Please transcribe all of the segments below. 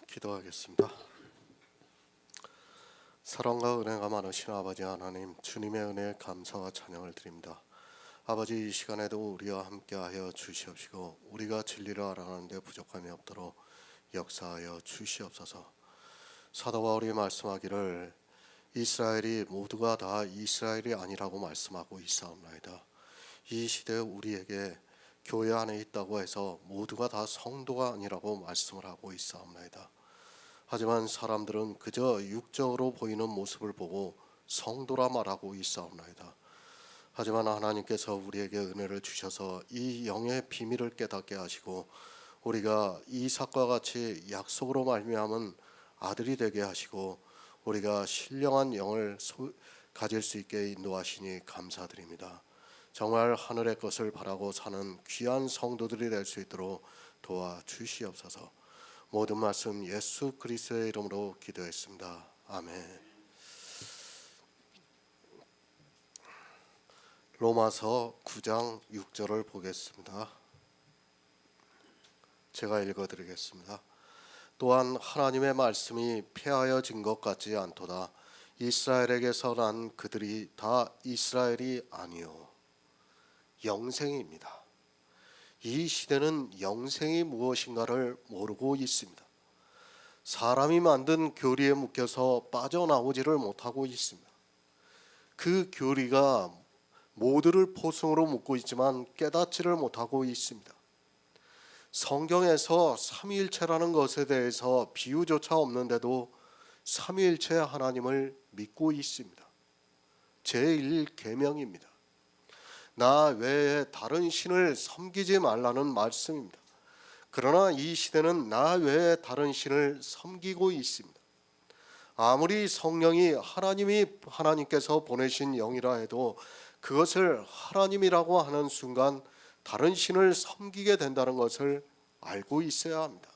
기도하겠습니다. 사랑과 은혜가 많으신 아버지 하나님, 주님의 은혜에 감사와 찬양을 드립니다. 아버지, 이 시간에도 우리와 함께하여 주시옵시고 우리가 진리를 알아가는데 부족함이 없도록 역사하여 주시옵소서. 사도 바울이 말씀하기를 이스라엘이 모두가 다 이스라엘이 아니라고 말씀하고 있사옵나이다. 이 시대에 우리에게 교회 안에 있다고 해서 모두가 다 성도가 아니라고 말씀을 하고 있사옵나이다. 하지만 사람들은 그저 육적으로 보이는 모습을 보고 성도라 말하고 있사옵나이다. 하지만 하나님께서 우리에게 은혜를 주셔서 이 영의 비밀을 깨닫게 하시고 우리가 이삭과 같이 약속으로 말미암은 아들이 되게 하시고 우리가 신령한 영을 가질 수 있게 인도하시니 감사드립니다. 정말 하늘의 것을 바라고 사는 귀한 성도들이 될 수 있도록 도와주시옵소서. 모든 말씀 예수 그리스도의 이름으로 기도했습니다. 아멘. 로마서 9장 6절을 보겠습니다. 제가 읽어드리겠습니다. 또한 하나님의 말씀이 폐하여진 것 같지 않도다. 이스라엘에게서 난 그들이 다 이스라엘이 아니요 영생입니다. 이 시대는 영생이 무엇인가를 모르고 있습니다. 사람이 만든 교리에 묶여서 빠져나오지를 못하고 있습니다. 그 교리가 모두를 포승으로 묶고 있지만 깨닫지를 못하고 있습니다. 성경에서 삼위일체라는 것에 대해서 비유조차 없는데도 삼위일체 하나님을 믿고 있습니다. 제1계명입니다. 나 외에 다른 신을 섬기지 말라는 말씀입니다. 그러나 이 시대는 나 외에 다른 신을 섬기고 있습니다. 아무리 성령이 하나님께서 보내신 영이라 해도 그것을 하나님이라고 하는 순간 다른 신을 섬기게 된다는 것을 알고 있어야 합니다.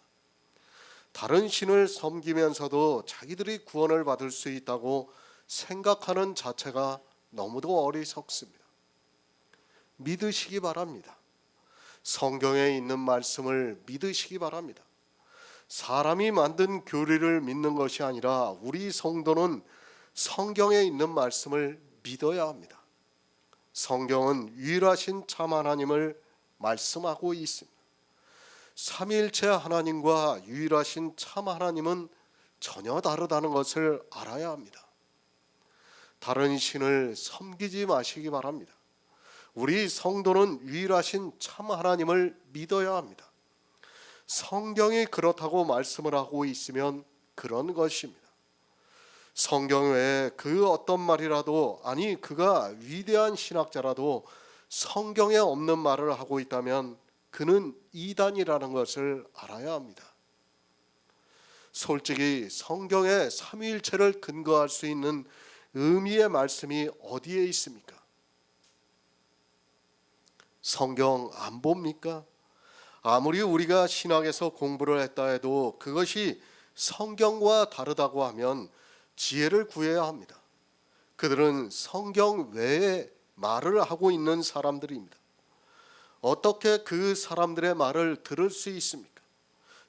다른 신을 섬기면서도 자기들이 구원을 받을 수 있다고 생각하는 자체가 너무도 어리석습니다. 믿으시기 바랍니다. 성경에 있는 말씀을 믿으시기 바랍니다. 사람이 만든 교리를 믿는 것이 아니라 우리 성도는 성경에 있는 말씀을 믿어야 합니다. 성경은 유일하신 참 하나님을 말씀하고 있습니다. 삼위일체 하나님과 유일하신 참 하나님은 전혀 다르다는 것을 알아야 합니다. 다른 신을 섬기지 마시기 바랍니다. 우리 성도는 유일하신 참 하나님을 믿어야 합니다. 성경이 그렇다고 말씀을 하고 있으면 그런 것입니다. 성경 외에 그 어떤 말이라도, 아니 그가 위대한 신학자라도 성경에 없는 말을 하고 있다면 그는 이단이라는 것을 알아야 합니다. 솔직히 성경의 삼위일체를 근거할 수 있는 의미의 말씀이 어디에 있습니까? 성경 안 봅니까? 아무리 우리가 신학에서 공부를 했다 해도 그것이 성경과 다르다고 하면 지혜를 구해야 합니다. 그들은 성경 외에 말을 하고 있는 사람들입니다. 어떻게 그 사람들의 말을 들을 수 있습니까?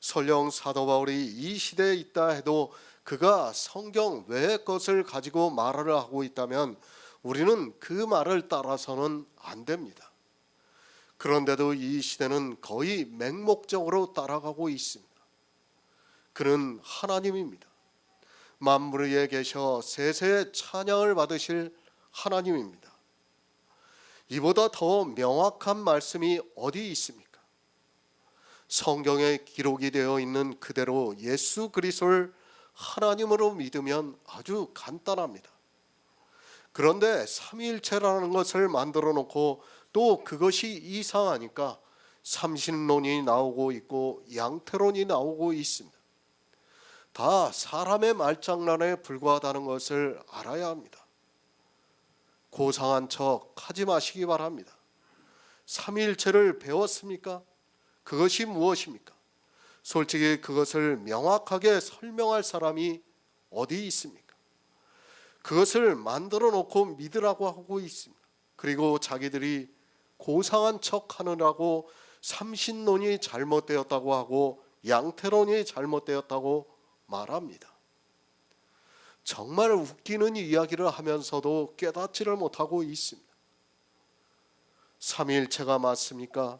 설령 사도 바울이 이 시대에 있다 해도 그가 성경 외의 것을 가지고 말을 하고 있다면 우리는 그 말을 따라서는 안 됩니다. 그런데도 이 시대는 거의 맹목적으로 따라가고 있습니다. 그는 하나님입니다. 만물 위에 계셔 세세의 찬양을 받으실 하나님입니다. 이보다 더 명확한 말씀이 어디 있습니까? 성경에 기록이 되어 있는 그대로 예수 그리스도를 하나님으로 믿으면 아주 간단합니다. 그런데 삼위일체라는 것을 만들어 놓고 또 그것이 이상하니까 삼신론이 나오고 있고 양태론이 나오고 있습니다. 다 사람의 말장난에 불과하다는 것을 알아야 합니다. 고상한 척 하지 마시기 바랍니다. 삼위일체를 배웠습니까? 그것이 무엇입니까? 솔직히 그것을 명확하게 설명할 사람이 어디 있습니까? 그것을 만들어 놓고 믿으라고 하고 있습니다. 그리고 자기들이 고상한 척 하느라고 삼신론이 잘못되었다고 하고 양태론이 잘못되었다고 말합니다. 정말 웃기는 이야기를 하면서도 깨닫지를 못하고 있습니다. 삼위일체가 맞습니까?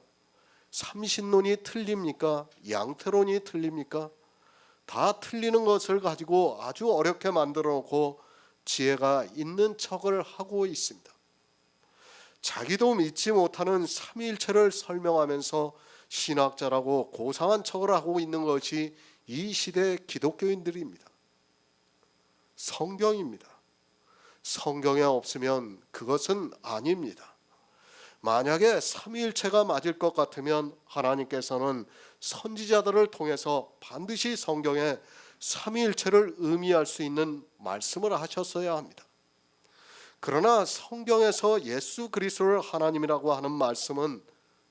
삼신론이 틀립니까? 양태론이 틀립니까? 다 틀리는 것을 가지고 아주 어렵게 만들어 놓고 지혜가 있는 척을 하고 있습니다. 자기도 믿지 못하는 삼위일체를 설명하면서 신학자라고 고상한 척을 하고 있는 것이 이 시대의 기독교인들입니다. 성경입니다. 성경에 없으면 그것은 아닙니다. 만약에 삼위일체가 맞을 것 같으면 하나님께서는 선지자들을 통해서 반드시 성경에 삼위일체를 의미할 수 있는 말씀을 하셨어야 합니다. 그러나 성경에서 예수 그리스도를 하나님이라고 하는 말씀은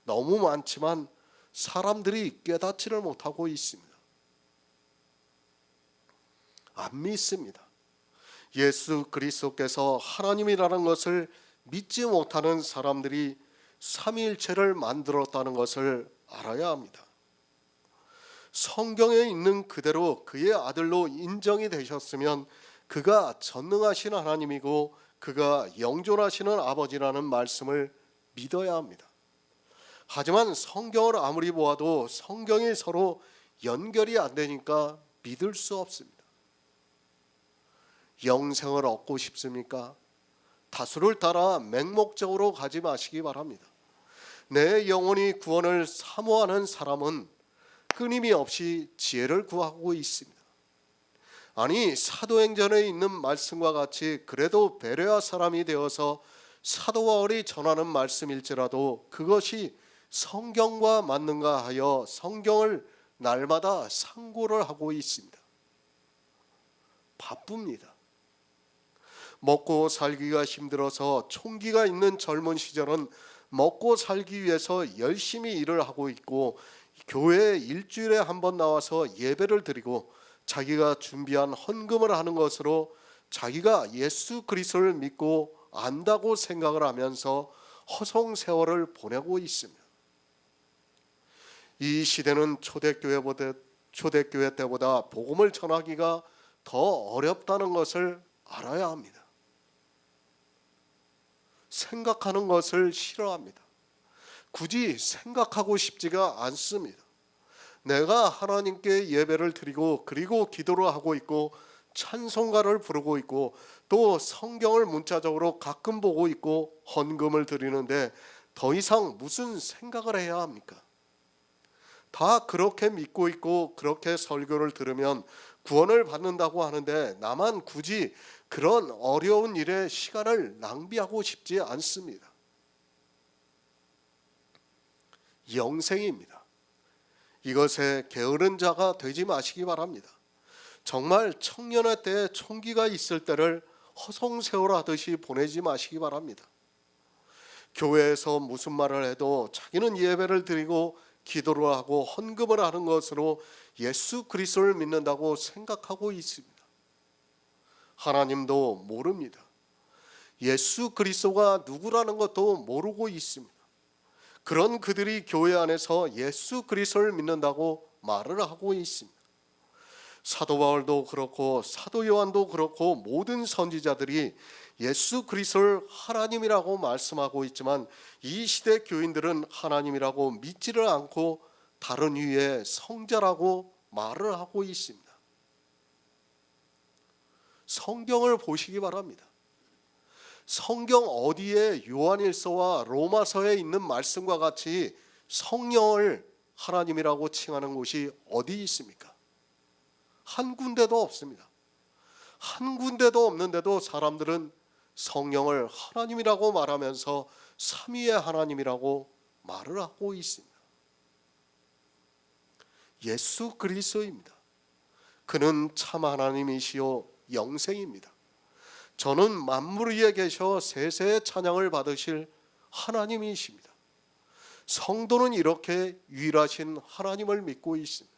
너무 많지만 사람들이 깨닫지를 못하고 있습니다. 안 믿습니다. 예수 그리스도께서 하나님이라는 것을 믿지 못하는 사람들이 삼위일체를 만들었다는 것을 알아야 합니다. 성경에 있는 그대로 그의 아들로 인정이 되셨으면 그가 전능하신 하나님이고 그가 영존하시는 아버지라는 말씀을 믿어야 합니다. 하지만 성경을 아무리 보아도 성경이 서로 연결이 안 되니까 믿을 수 없습니다. 영생을 얻고 싶습니까? 다수를 따라 맹목적으로 가지 마시기 바랍니다. 내 영혼이 구원을 사모하는 사람은 끊임없이 지혜를 구하고 있습니다. 아니, 사도행전에 있는 말씀과 같이 그래도 베레아 사람이 되어서 사도 바울이 전하는 말씀일지라도 그것이 성경과 맞는가 하여 성경을 날마다 상고를 하고 있습니다. 바쁩니다. 먹고 살기가 힘들어서 총기가 있는 젊은 시절은 먹고 살기 위해서 열심히 일을 하고 있고 교회에 일주일에 한 번 나와서 예배를 드리고 자기가 준비한 헌금을 하는 것으로 자기가 예수 그리스도를 믿고 안다고 생각을 하면서 허송 세월을 보내고 있습니다. 이 시대는 초대교회 때보다 복음을 전하기가 더 어렵다는 것을 알아야 합니다. 생각하는 것을 싫어합니다. 굳이 생각하고 싶지가 않습니다. 내가 하나님께 예배를 드리고 그리고 기도를 하고 있고 찬송가를 부르고 있고 또 성경을 문자적으로 가끔 보고 있고 헌금을 드리는데 더 이상 무슨 생각을 해야 합니까? 다 그렇게 믿고 있고 그렇게 설교를 들으면 구원을 받는다고 하는데 나만 굳이 그런 어려운 일에 시간을 낭비하고 싶지 않습니다. 영생입니다. 이것에 게으른 자가 되지 마시기 바랍니다. 정말 청년의 때에 총기가 있을 때를 허송세월하듯이 보내지 마시기 바랍니다. 교회에서 무슨 말을 해도 자기는 예배를 드리고 기도를 하고 헌금을 하는 것으로 예수 그리스도를 믿는다고 생각하고 있습니다. 하나님도 모릅니다. 예수 그리스도가 누구라는 것도 모르고 있습니다. 그런 그들이 교회 안에서 예수 그리스도를 믿는다고 말을 하고 있습니다. 사도 바울도 그렇고 사도 요한도 그렇고 모든 선지자들이 예수 그리스도를 하나님이라고 말씀하고 있지만 이 시대 교인들은 하나님이라고 믿지를 않고 다른 이유의 성자라고 말을 하고 있습니다. 성경을 보시기 바랍니다. 성경 어디에 요한일서와 로마서에 있는 말씀과 같이 성령을 하나님이라고 칭하는 곳이 어디 있습니까? 한 군데도 없습니다. 한 군데도 없는데도 사람들은 성령을 하나님이라고 말하면서 삼위의 하나님이라고 말을 하고 있습니다. 예수 그리스도입니다. 그는 참 하나님이시요 영생입니다. 저는 만물 위에 계셔 세세의 찬양을 받으실 하나님이십니다. 성도는 이렇게 유일하신 하나님을 믿고 있습니다.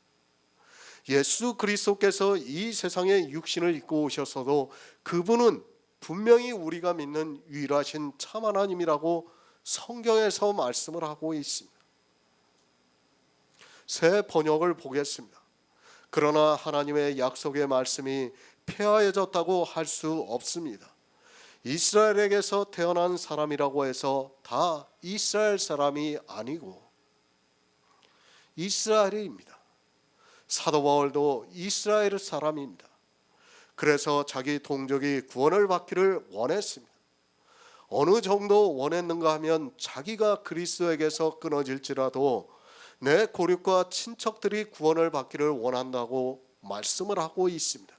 예수 그리스도께서 이 세상에 육신을 입고 오셨어도 그분은 분명히 우리가 믿는 유일하신 참 하나님이라고 성경에서 말씀을 하고 있습니다. 새 번역을 보겠습니다. 그러나 하나님의 약속의 말씀이 폐하여졌다고 할 수 없습니다. 이스라엘에게서 태어난 사람이라고 해서 다 이스라엘 사람이 아니고 이스라엘입니다. 사도 바울도 이스라엘 사람입니다. 그래서 자기 동족이 구원을 받기를 원했습니다. 어느 정도 원했는가 하면 자기가 그리스도에게서 끊어질지라도 내 고륙과 친척들이 구원을 받기를 원한다고 말씀을 하고 있습니다.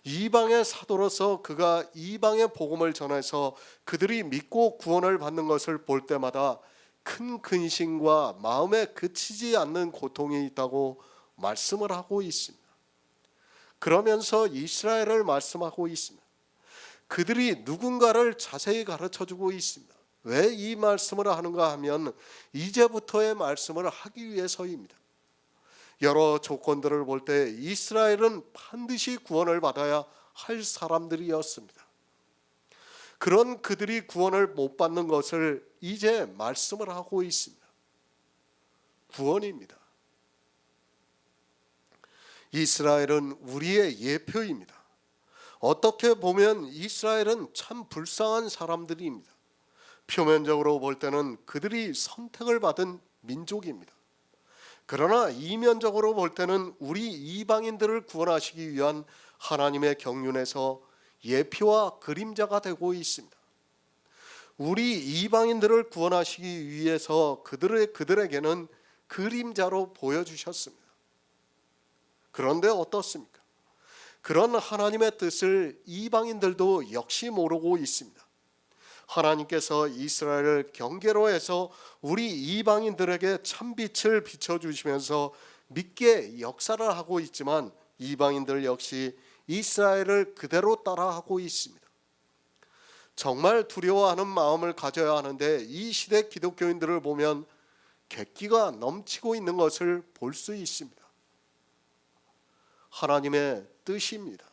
이방의 사도로서 그가 이방의 복음을 전해서 그들이 믿고 구원을 받는 것을 볼 때마다 큰 근심과 마음에 그치지 않는 고통이 있다고 말씀을 하고 있습니다. 그러면서 이스라엘을 말씀하고 있습니다. 그들이 누군가를 자세히 가르쳐주고 있습니다. 왜 이 말씀을 하는가 하면 이제부터의 말씀을 하기 위해서입니다. 여러 조건들을 볼 때 이스라엘은 반드시 구원을 받아야 할 사람들이었습니다. 그런 그들이 구원을 못 받는 것을 이제 말씀을 하고 있습니다. 구원입니다. 이스라엘은 우리의 예표입니다. 어떻게 보면 이스라엘은 참 불쌍한 사람들입니다. 표면적으로 볼 때는 그들이 선택을 받은 민족입니다. 그러나 이면적으로 볼 때는 우리 이방인들을 구원하시기 위한 하나님의 경륜에서 예표와 그림자가 되고 있습니다. 우리 이방인들을 구원하시기 위해서 그들에게는 그림자로 보여주셨습니다. 그런데 어떻습니까? 그런 하나님의 뜻을 이방인들도 역시 모르고 있습니다. 하나님께서 이스라엘을 경계로 해서 우리 이방인들에게 참빛을 비춰주시면서 믿게 역사를 하고 있지만 이방인들 역시 이스라엘을 그대로 따라하고 있습니다. 정말 두려워하는 마음을 가져야 하는데 이 시대 기독교인들을 보면 객기가 넘치고 있는 것을 볼 수 있습니다. 하나님의 뜻입니다.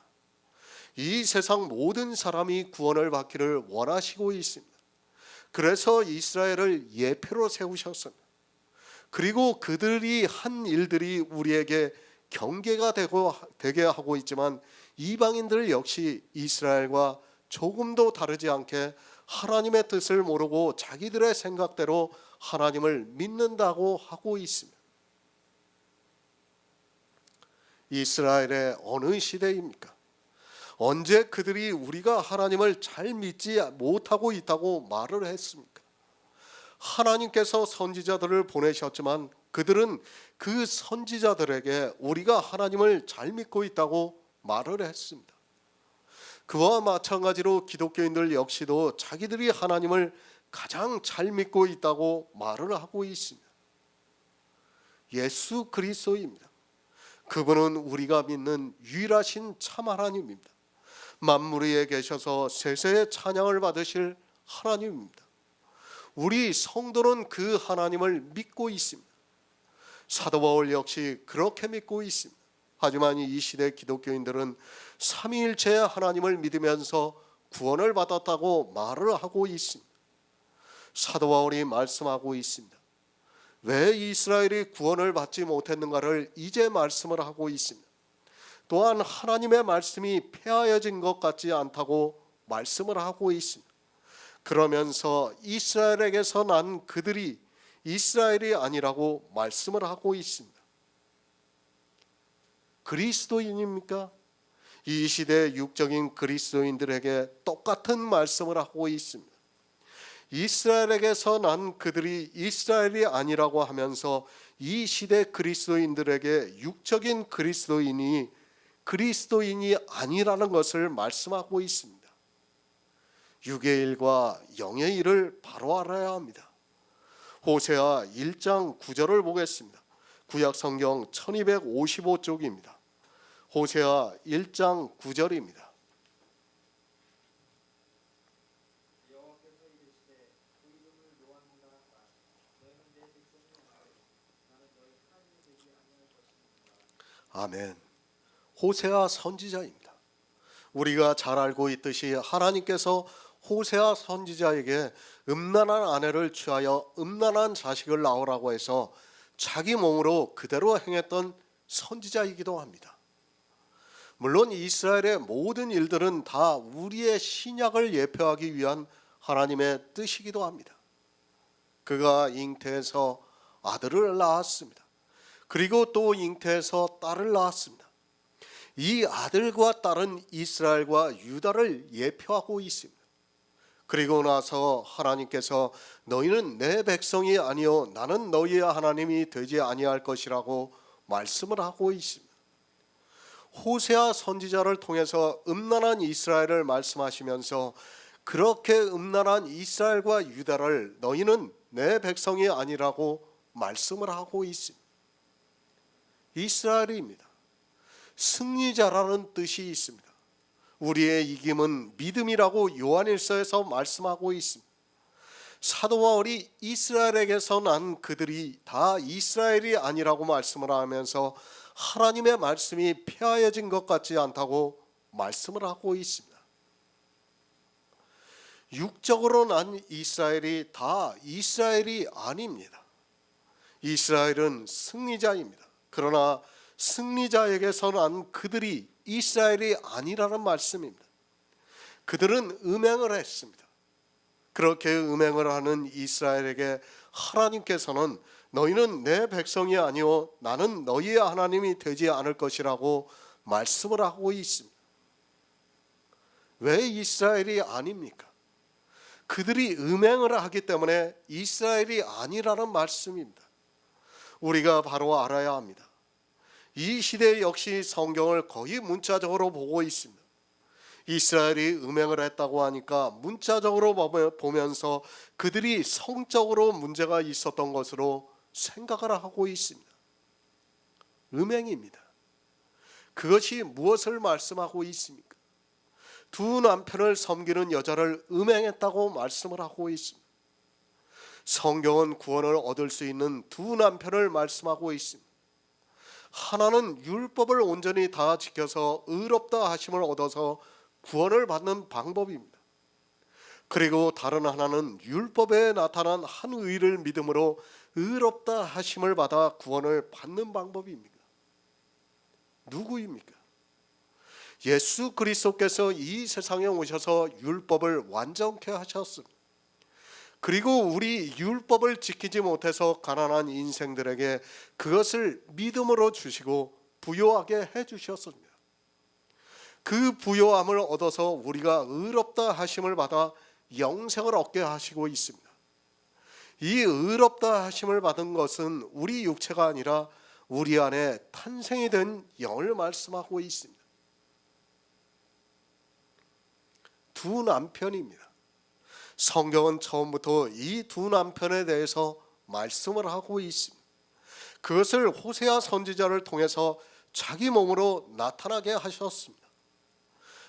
이 세상 모든 사람이 구원을 받기를 원하시고 있습니다. 그래서 이스라엘을 예표로 세우셨습니다. 그리고 그들이 한 일들이 우리에게 경계가 되게 하고 있지만 이방인들 역시 이스라엘과 조금도 다르지 않게 하나님의 뜻을 모르고 자기들의 생각대로 하나님을 믿는다고 하고 있습니다. 이스라엘의 어느 시대입니까? 언제 그들이 우리가 하나님을 잘 믿지 못하고 있다고 말을 했습니까? 하나님께서 선지자들을 보내셨지만 그들은 그 선지자들에게 우리가 하나님을 잘 믿고 있다고 말을 했습니다. 그와 마찬가지로 기독교인들 역시도 자기들이 하나님을 가장 잘 믿고 있다고 말을 하고 있습니다. 예수 그리스도입니다. 그분은 우리가 믿는 유일하신 참 하나님입니다. 만물 위에 계셔서 세세의 찬양을 받으실 하나님입니다. 우리 성도는 그 하나님을 믿고 있습니다. 사도 바울 역시 그렇게 믿고 있습니다. 하지만 이 시대 기독교인들은 삼위일체 하나님을 믿으면서 구원을 받았다고 말을 하고 있습니다. 사도 바울이 말씀하고 있습니다. 왜 이스라엘이 구원을 받지 못했는가를 이제 말씀을 하고 있습니다. 또한 하나님의 말씀이 폐하여진 것 같지 않다고 말씀을 하고 있습니다. 그러면서 이스라엘에게서 난 그들이 이스라엘이 아니라고 말씀을 하고 있습니다. 그리스도인입니까? 이 시대 육적인 그리스도인들에게 똑같은 말씀을 하고 있습니다. 이스라엘에게서 난 그들이 이스라엘이 아니라고 하면서 이 시대 그리스도인들에게 육적인 그리스도인이 아니라는 것을 말씀하고 있습니다. 육의 일과 영의 일을 바로 알아야 합니다. 호세아 1장 9절을 보겠습니다. 구약 성경 1255쪽입니다. 호세아 1장 9절입니다. 아멘. 호세아 선지자입니다. 우리가 잘 알고 있듯이 하나님께서 호세아 선지자에게 음란한 아내를 취하여 음란한 자식을 낳으라고 해서 자기 몸으로 그대로 행했던 선지자이기도 합니다. 물론 이스라엘의 모든 일들은 다 우리의 신약을 예표하기 위한 하나님의 뜻이기도 합니다. 그가 잉태해서 아들을 낳았습니다. 그리고 또 잉태해서 딸을 낳았습니다. 이 아들과 딸은 이스라엘과 유다를 예표하고 있습니다. 그리고 나서 하나님께서 너희는 내 백성이 아니요 나는 너희의 하나님이 되지 아니할 것이라고 말씀을 하고 있습니다. 호세아 선지자를 통해서 음란한 이스라엘을 말씀하시면서 그렇게 음란한 이스라엘과 유다를 너희는 내 백성이 아니라고 말씀을 하고 있습니다. 이스라엘입니다. 승리자라는 뜻이 있습니다. 우리의 이김은 믿음이라고 요한일서에서 말씀하고 있습니다. 사도 바울이 이스라엘에게서 난 그들이 다 이스라엘이 아니라고 말씀을 하면서 하나님의 말씀이 폐하여진 것 같지 않다고 말씀을 하고 있습니다. 육적으로 난 이스라엘이 다 이스라엘이 아닙니다. 이스라엘은 승리자입니다. 그러나 승리자에게서 난 그들이 이스라엘이 아니라는 말씀입니다. 그들은 음행을 했습니다. 그렇게 음행을 하는 이스라엘에게 하나님께서는 너희는 내 백성이 아니요 나는 너희의 하나님이 되지 않을 것이라고 말씀을 하고 있습니다. 왜 이스라엘이 아닙니까? 그들이 음행을 하기 때문에 이스라엘이 아니라는 말씀입니다. 우리가 바로 알아야 합니다. 이 시대 역시 성경을 거의 문자적으로 보고 있습니다. 이스라엘이 음행을 했다고 하니까 문자적으로 보면서 그들이 성적으로 문제가 있었던 것으로 생각을 하고 있습니다. 음행입니다. 그것이 무엇을 말씀하고 있습니까? 두 남편을 섬기는 여자를 음행했다고 말씀을 하고 있습니다. 성경은 구원을 얻을 수 있는 두 남편을 말씀하고 있습니다. 하나는 율법을 온전히 다 지켜서 의롭다 하심을 얻어서 구원을 받는 방법입니다. 그리고 다른 하나는 율법에 나타난 한 의를 믿음으로 의롭다 하심을 받아 구원을 받는 방법입니다. 누구입니까? 예수 그리스도께서 이 세상에 오셔서 율법을 완전케 하셨습니다. 그리고 우리 율법을 지키지 못해서 가난한 인생들에게 그것을 믿음으로 주시고 부요하게 해주셨습니다. 그 부요함을 얻어서 우리가 의롭다 하심을 받아 영생을 얻게 하시고 있습니다. 이 의롭다 하심을 받은 것은 우리 육체가 아니라 우리 안에 탄생이 된 영을 말씀하고 있습니다. 두 남편입니다. 성경은 처음부터 이 두 남편에 대해서 말씀을 하고 있습니다. 그것을 호세아 선지자를 통해서 자기 몸으로 나타나게 하셨습니다.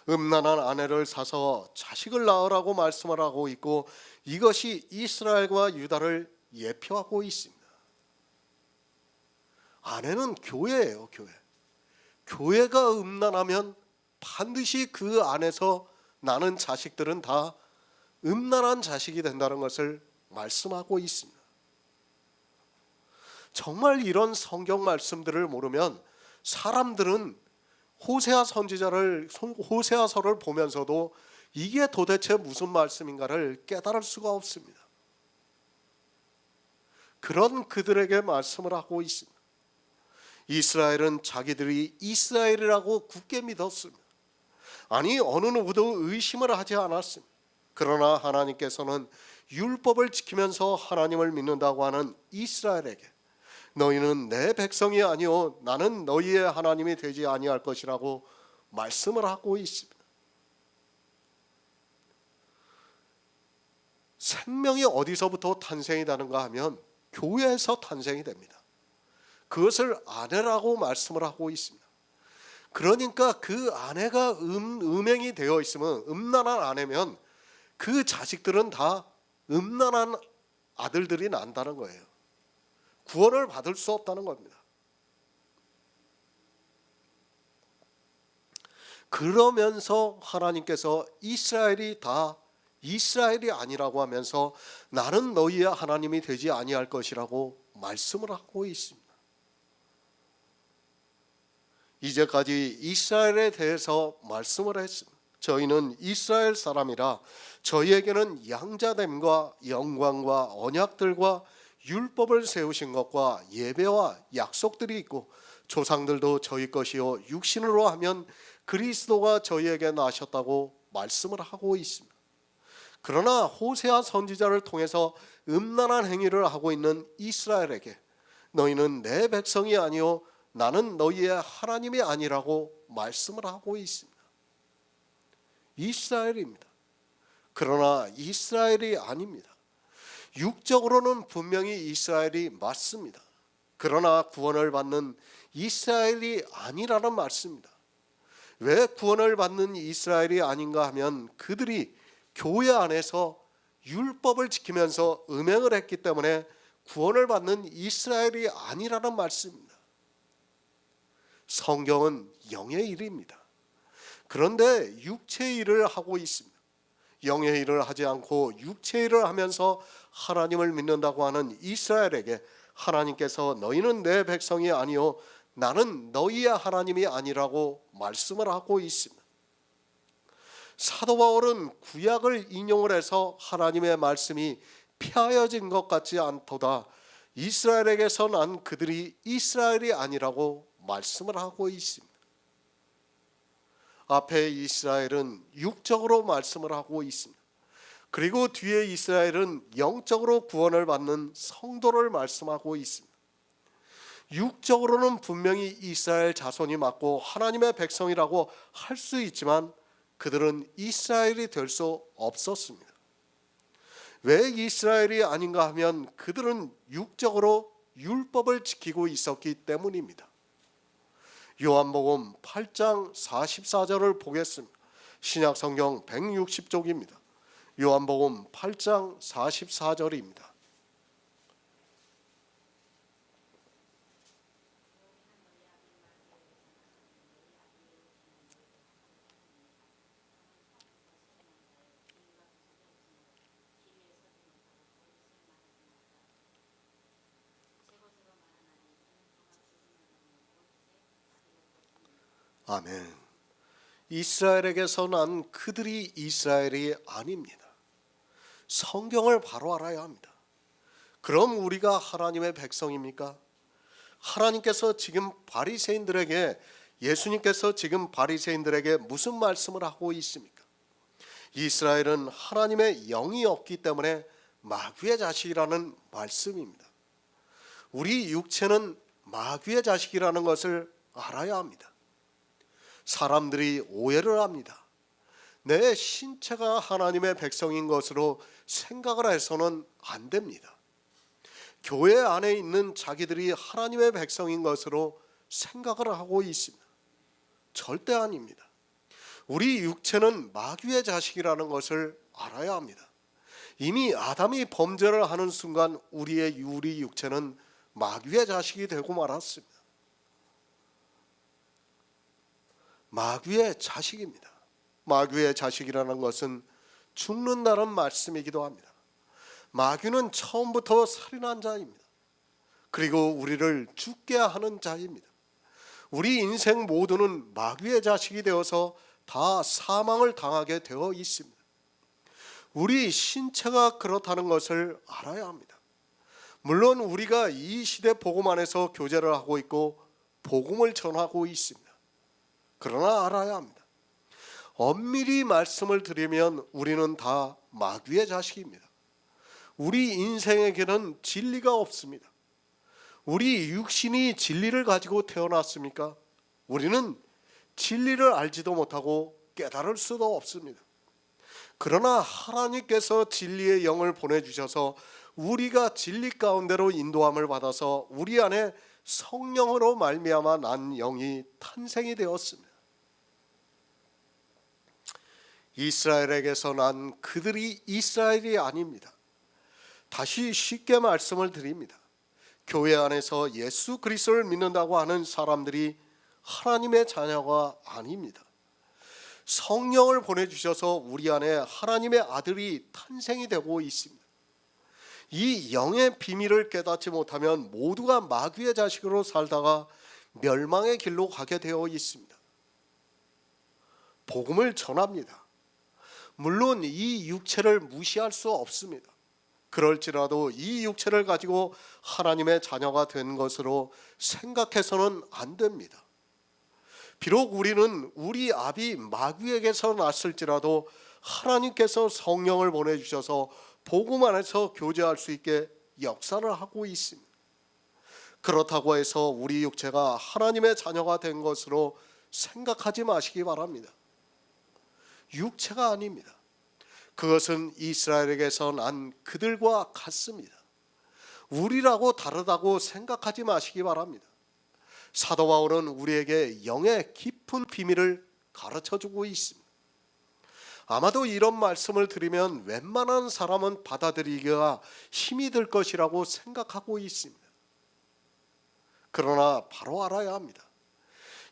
음란한 아내를 사서 자식을 낳으라고 말씀을 하고 있고 이것이 이스라엘과 유다를 예표하고 있습니다. 아내는 교회예요. 교회가 음란하면 반드시 그 안에서 나는 자식들은 다 음란한 자식이 된다는 것을 말씀하고 있습니다. 정말 이런 성경 말씀들을 모르면 사람들은 호세아서를 보면서도 이게 도대체 무슨 말씀인가를 깨달을 수가 없습니다. 그런 그들에게 말씀을 하고 있습니다. 이스라엘은 자기들이 이스라엘이라고 굳게 믿었습니다. 아니 어느 누구도 의심을 하지 않았습니다. 그러나 하나님께서는 율법을 지키면서 하나님을 믿는다고 하는 이스라엘에게 너희는 내 백성이 아니요 나는 너희의 하나님이 되지 아니할 것이라고 말씀을 하고 있습니다. 생명이 어디서부터 탄생이 되는가 하면 교회에서 탄생이 됩니다. 그것을 아내라고 말씀을 하고 있습니다. 그러니까 그 아내가 음행이 되어 있으면 음란한 아내면 그 자식들은 다 음란한 아들들이 난다는 거예요. 구원을 받을 수 없다는 겁니다. 그러면서 하나님께서 이스라엘이 다 이스라엘이 아니라고 하면서 나는 너희의 하나님이 되지 아니할 것이라고 말씀을 하고 있습니다. 이제까지 이스라엘에 대해서 말씀을 했습니다. 저희는 이스라엘 사람이라 저희에게는 양자됨과 영광과 언약들과 율법을 세우신 것과 예배와 약속들이 있고 조상들도 저희 것이요 육신으로 하면 그리스도가 저희에게 나셨다고 말씀을 하고 있습니다. 그러나 호세아 선지자를 통해서 음란한 행위를 하고 있는 이스라엘에게 너희는 내 백성이 아니요 나는 너희의 하나님이 아니라고 말씀을 하고 있습니다. 이스라엘입니다. 그러나 이스라엘이 아닙니다. 육적으로는 분명히 이스라엘이 맞습니다. 그러나 구원을 받는 이스라엘이 아니라는 말씀입니다. 왜 구원을 받는 이스라엘이 아닌가 하면 그들이 교회 안에서 율법을 지키면서 음행을 했기 때문에 구원을 받는 이스라엘이 아니라는 말씀입니다. 성경은 영의 일입니다. 그런데 육체의 일을 하고 있습니다. 영의 일을 하지 않고 육체의 일을 하면서 하나님을 믿는다고 하는 이스라엘에게 하나님께서 너희는 내 백성이 아니요 나는 너희의 하나님이 아니라고 말씀을 하고 있습니다. 사도 바울은 구약을 인용을 해서 하나님의 말씀이 폐하여진 것 같지 않도다 이스라엘에게서 난 그들이 이스라엘이 아니라고 말씀을 하고 있습니다. 앞에 이스라엘은 육적으로 말씀을 하고 있습니다. 그리고 뒤에 이스라엘은 영적으로 구원을 받는 성도를 말씀하고 있습니다. 육적으로는 분명히 이스라엘 자손이 맞고 하나님의 백성이라고 할 수 있지만 그들은 이스라엘이 될 수 없었습니다. 왜 이스라엘이 아닌가 하면 그들은 육적으로 율법을 지키고 있었기 때문입니다. 요한복음 8장 44절을 보겠습니다. 신약성경 160쪽입니다. 요한복음 8장 44절입니다. 아멘. 이스라엘에게서 난 그들이 이스라엘이 아닙니다. 성경을 바로 알아야 합니다. 그럼 우리가 하나님의 백성입니까? 하나님께서 지금 바리새인들에게 예수님께서 지금 바리새인들에게 무슨 말씀을 하고 있습니까? 이스라엘은 하나님의 영이 없기 때문에 마귀의 자식이라는 말씀입니다. 우리 육체는 마귀의 자식이라는 것을 알아야 합니다. 사람들이 오해를 합니다. 내 신체가 하나님의 백성인 것으로 생각을 해서는 안 됩니다. 교회 안에 있는 자기들이 하나님의 백성인 것으로 생각을 하고 있습니다. 절대 아닙니다. 우리 육체는 마귀의 자식이라는 것을 알아야 합니다. 이미 아담이 범죄를 하는 순간 우리 육체는 마귀의 자식이 되고 말았습니다. 마귀의 자식입니다. 마귀의 자식이라는 것은 죽는다는 말씀이기도 합니다. 마귀는 처음부터 살인한 자입니다. 그리고 우리를 죽게 하는 자입니다. 우리 인생 모두는 마귀의 자식이 되어서 다 사망을 당하게 되어 있습니다. 우리 신체가 그렇다는 것을 알아야 합니다. 물론 우리가 이 시대 복음 안에서 교제를 하고 있고 복음을 전하고 있습니다. 그러나 알아야 합니다. 엄밀히 말씀을 드리면 우리는 다 마귀의 자식입니다. 우리 인생에게는 진리가 없습니다. 우리 육신이 진리를 가지고 태어났습니까? 우리는 진리를 알지도 못하고 깨달을 수도 없습니다. 그러나 하나님께서 진리의 영을 보내주셔서 우리가 진리 가운데로 인도함을 받아서 우리 안에 성령으로 말미암아 난 영이 탄생이 되었습니다. 이스라엘에게서 난 그들이 이스라엘이 아닙니다. 다시 쉽게 말씀을 드립니다. 교회 안에서 예수 그리스도를 믿는다고 하는 사람들이 하나님의 자녀가 아닙니다. 성령을 보내주셔서 우리 안에 하나님의 아들이 탄생이 되고 있습니다. 이 영의 비밀을 깨닫지 못하면 모두가 마귀의 자식으로 살다가 멸망의 길로 가게 되어 있습니다. 복음을 전합니다. 물론 이 육체를 무시할 수 없습니다. 그럴지라도 이 육체를 가지고 하나님의 자녀가 된 것으로 생각해서는 안 됩니다. 비록 우리는 우리 아비 마귀에게서 났을지라도 하나님께서 성령을 보내주셔서 복음 안에서 교제할 수 있게 역사를 하고 있습니다. 그렇다고 해서 우리 육체가 하나님의 자녀가 된 것으로 생각하지 마시기 바랍니다. 육체가 아닙니다. 그것은 이스라엘에게서 난 그들과 같습니다. 우리라고 다르다고 생각하지 마시기 바랍니다. 사도 바울은 우리에게 영의 깊은 비밀을 가르쳐주고 있습니다. 아마도 이런 말씀을 드리면 웬만한 사람은 받아들이기가 힘이 들 것이라고 생각하고 있습니다. 그러나 바로 알아야 합니다.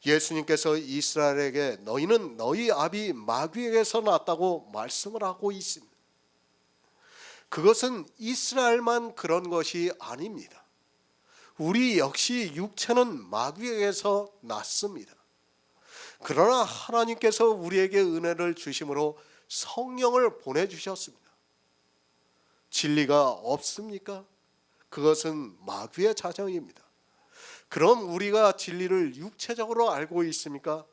예수님께서 이스라엘에게 너희는 너희 아비 마귀에게서 났다고 말씀을 하고 있습니다. 그것은 이스라엘만 그런 것이 아닙니다. 우리 역시 육체는 마귀에게서 났습니다. 그러나 하나님께서 우리에게 은혜를 주심으로 성령을 보내주셨습니다. 진리가 없습니까? 그것은 마귀의 자정입니다. 그럼 우리가 진리를 육체적으로 알고 있습니까?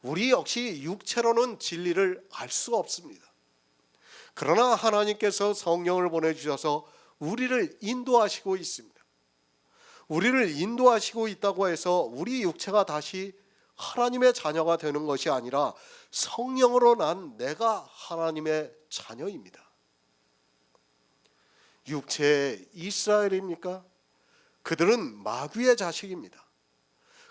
우리 역시 육체로는 진리를 알 수 없습니다. 그러나 하나님께서 성령을 보내주셔서 우리를 인도하시고 있습니다. 우리를 인도하시고 있다고 해서 우리 육체가 다시 하나님의 자녀가 되는 것이 아니라 성령으로 난 내가 하나님의 자녀입니다. 육체의 이스라엘입니까? 그들은 마귀의 자식입니다.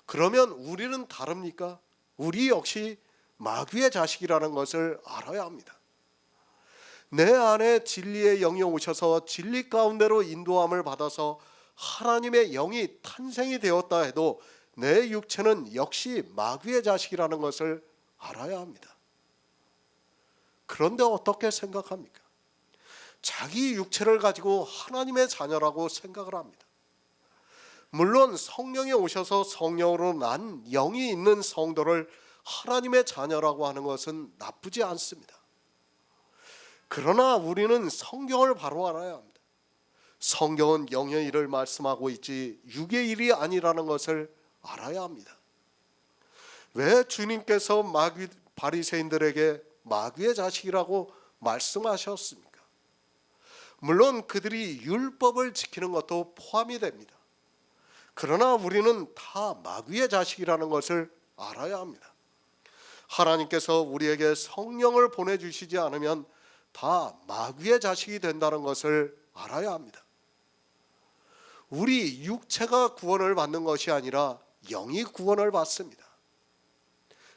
그러면 우리는 다릅니까? 우리 역시 마귀의 자식이라는 것을 알아야 합니다. 내 안에 진리의 영이 오셔서 진리 가운데로 인도함을 받아서 하나님의 영이 탄생이 되었다 해도 내 육체는 역시 마귀의 자식이라는 것을 알아야 합니다. 그런데 어떻게 생각합니까? 자기 육체를 가지고 하나님의 자녀라고 생각을 합니다. 물론 성령이 오셔서 성령으로 난 영이 있는 성도를 하나님의 자녀라고 하는 것은 나쁘지 않습니다. 그러나 우리는 성경을 바로 알아야 합니다. 성경은 영의 일을 말씀하고 있지 육의 일이 아니라는 것을 알아야 합니다. 왜 주님께서 바리새인들에게 마귀의 자식이라고 말씀하셨습니까? 물론 그들이 율법을 지키는 것도 포함이 됩니다. 그러나 우리는 다 마귀의 자식이라는 것을 알아야 합니다. 하나님께서 우리에게 성령을 보내주시지 않으면 다 마귀의 자식이 된다는 것을 알아야 합니다. 우리 육체가 구원을 받는 것이 아니라 영이 구원을 받습니다.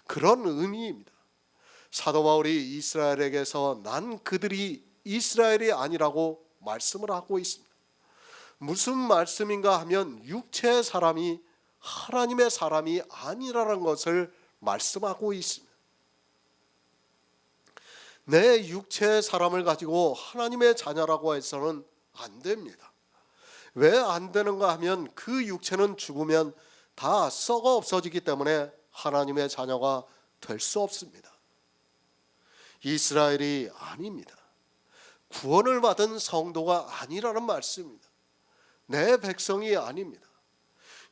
그런 의미입니다. 사도 바울이 이스라엘에게서 난 그들이 이스라엘이 아니라고 말씀을 하고 있습니다. 무슨 말씀인가 하면 육체의 사람이 하나님의 사람이 아니라는 것을 말씀하고 있습니다. 내 육체의 사람을 가지고 하나님의 자녀라고 해서는 안 됩니다. 왜 안 되는가 하면 그 육체는 죽으면 다 썩어 없어지기 때문에 하나님의 자녀가 될 수 없습니다. 이스라엘이 아닙니다. 구원을 받은 성도가 아니라는 말씀입니다. 내 백성이 아닙니다.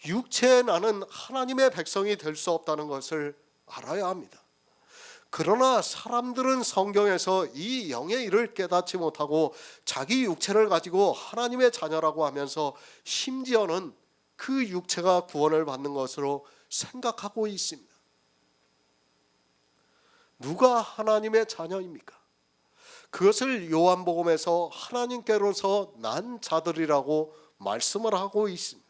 육체의 나는 하나님의 백성이 될 수 없다는 것을 알아야 합니다. 그러나 사람들은 성경에서 이 영의 일을 깨닫지 못하고 자기 육체를 가지고 하나님의 자녀라고 하면서 심지어는 그 육체가 구원을 받는 것으로 생각하고 있습니다. 누가 하나님의 자녀입니까? 그것을 요한복음에서 하나님께로서 난 자들이라고 말씀을 하고 있습니다.